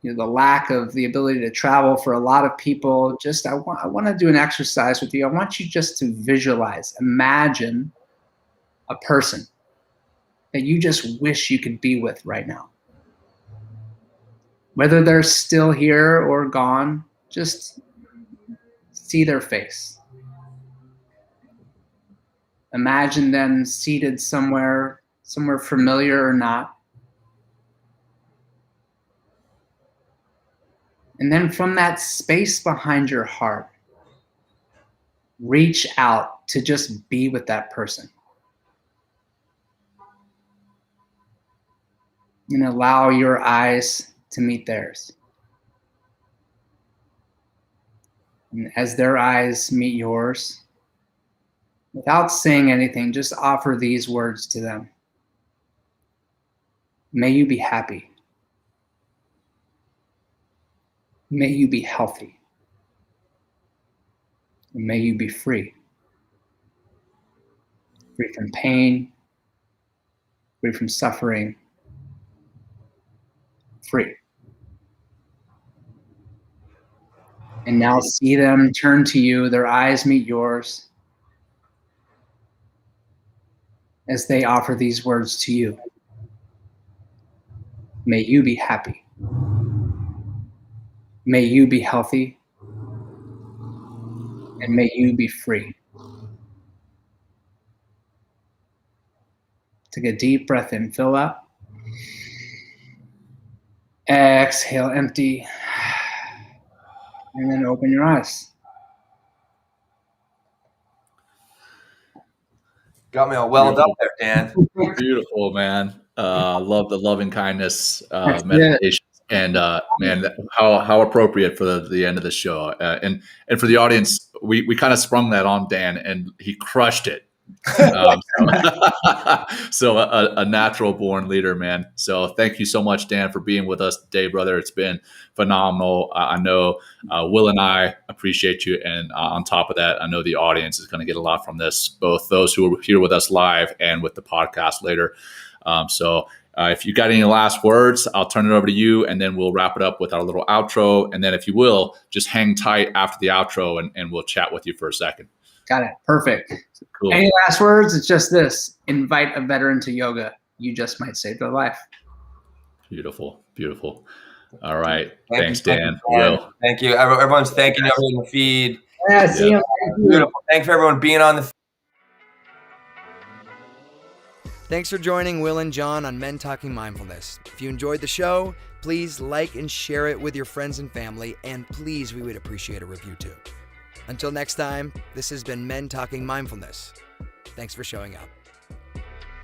the lack of the ability to travel for a lot of people, I want to do an exercise with you. I want you just to visualize, imagine a person that you just wish you could be with right now. Whether they're still here or gone, just see their face. Imagine them seated somewhere familiar or not. And then from that space behind your heart, reach out to just be with that person. And allow your eyes to meet theirs. And as their eyes meet yours, without saying anything, just offer these words to them. May you be happy. May you be healthy. And may you be free. Free from pain, free from suffering, free. And now see them turn to you, their eyes meet yours as they offer these words to you. May you be happy. May you be healthy. And may you be free. Take a deep breath in, fill up. Exhale, empty. And then open your eyes. Got me all welled up there, Dan. Beautiful, man. Love the loving kindness meditation, and man, how appropriate for the end of the show. And for the audience, we kind of sprung that on Dan, and he crushed it. So a natural born leader, man. So thank you so much, Dan, for being with us today, brother. It's been phenomenal. I know Will and I appreciate you, and on top of that, I know the audience is going to get a lot from this, both those who are here with us live and with the podcast later. So if you got any last words, I'll turn it over to you, and then we'll wrap it up with our little outro. And then if you will, just hang tight after the outro, and we'll chat with you for a second. Got it. Perfect. Cool. Any last words? It's just this. Invite a veteran to yoga. You just might save their life. Beautiful. Beautiful. All right. Thanks, Dan. Will. Thank you. Everyone's thanking everyone in the feed. Yeah, see you. Beautiful. Thanks for everyone being on the feed. Thanks for joining Will and John on Men Talking Mindfulness. If you enjoyed the show, please like and share it with your friends and family, and please, we would appreciate a review too. Until next time, this has been Men Talking Mindfulness. Thanks for showing up.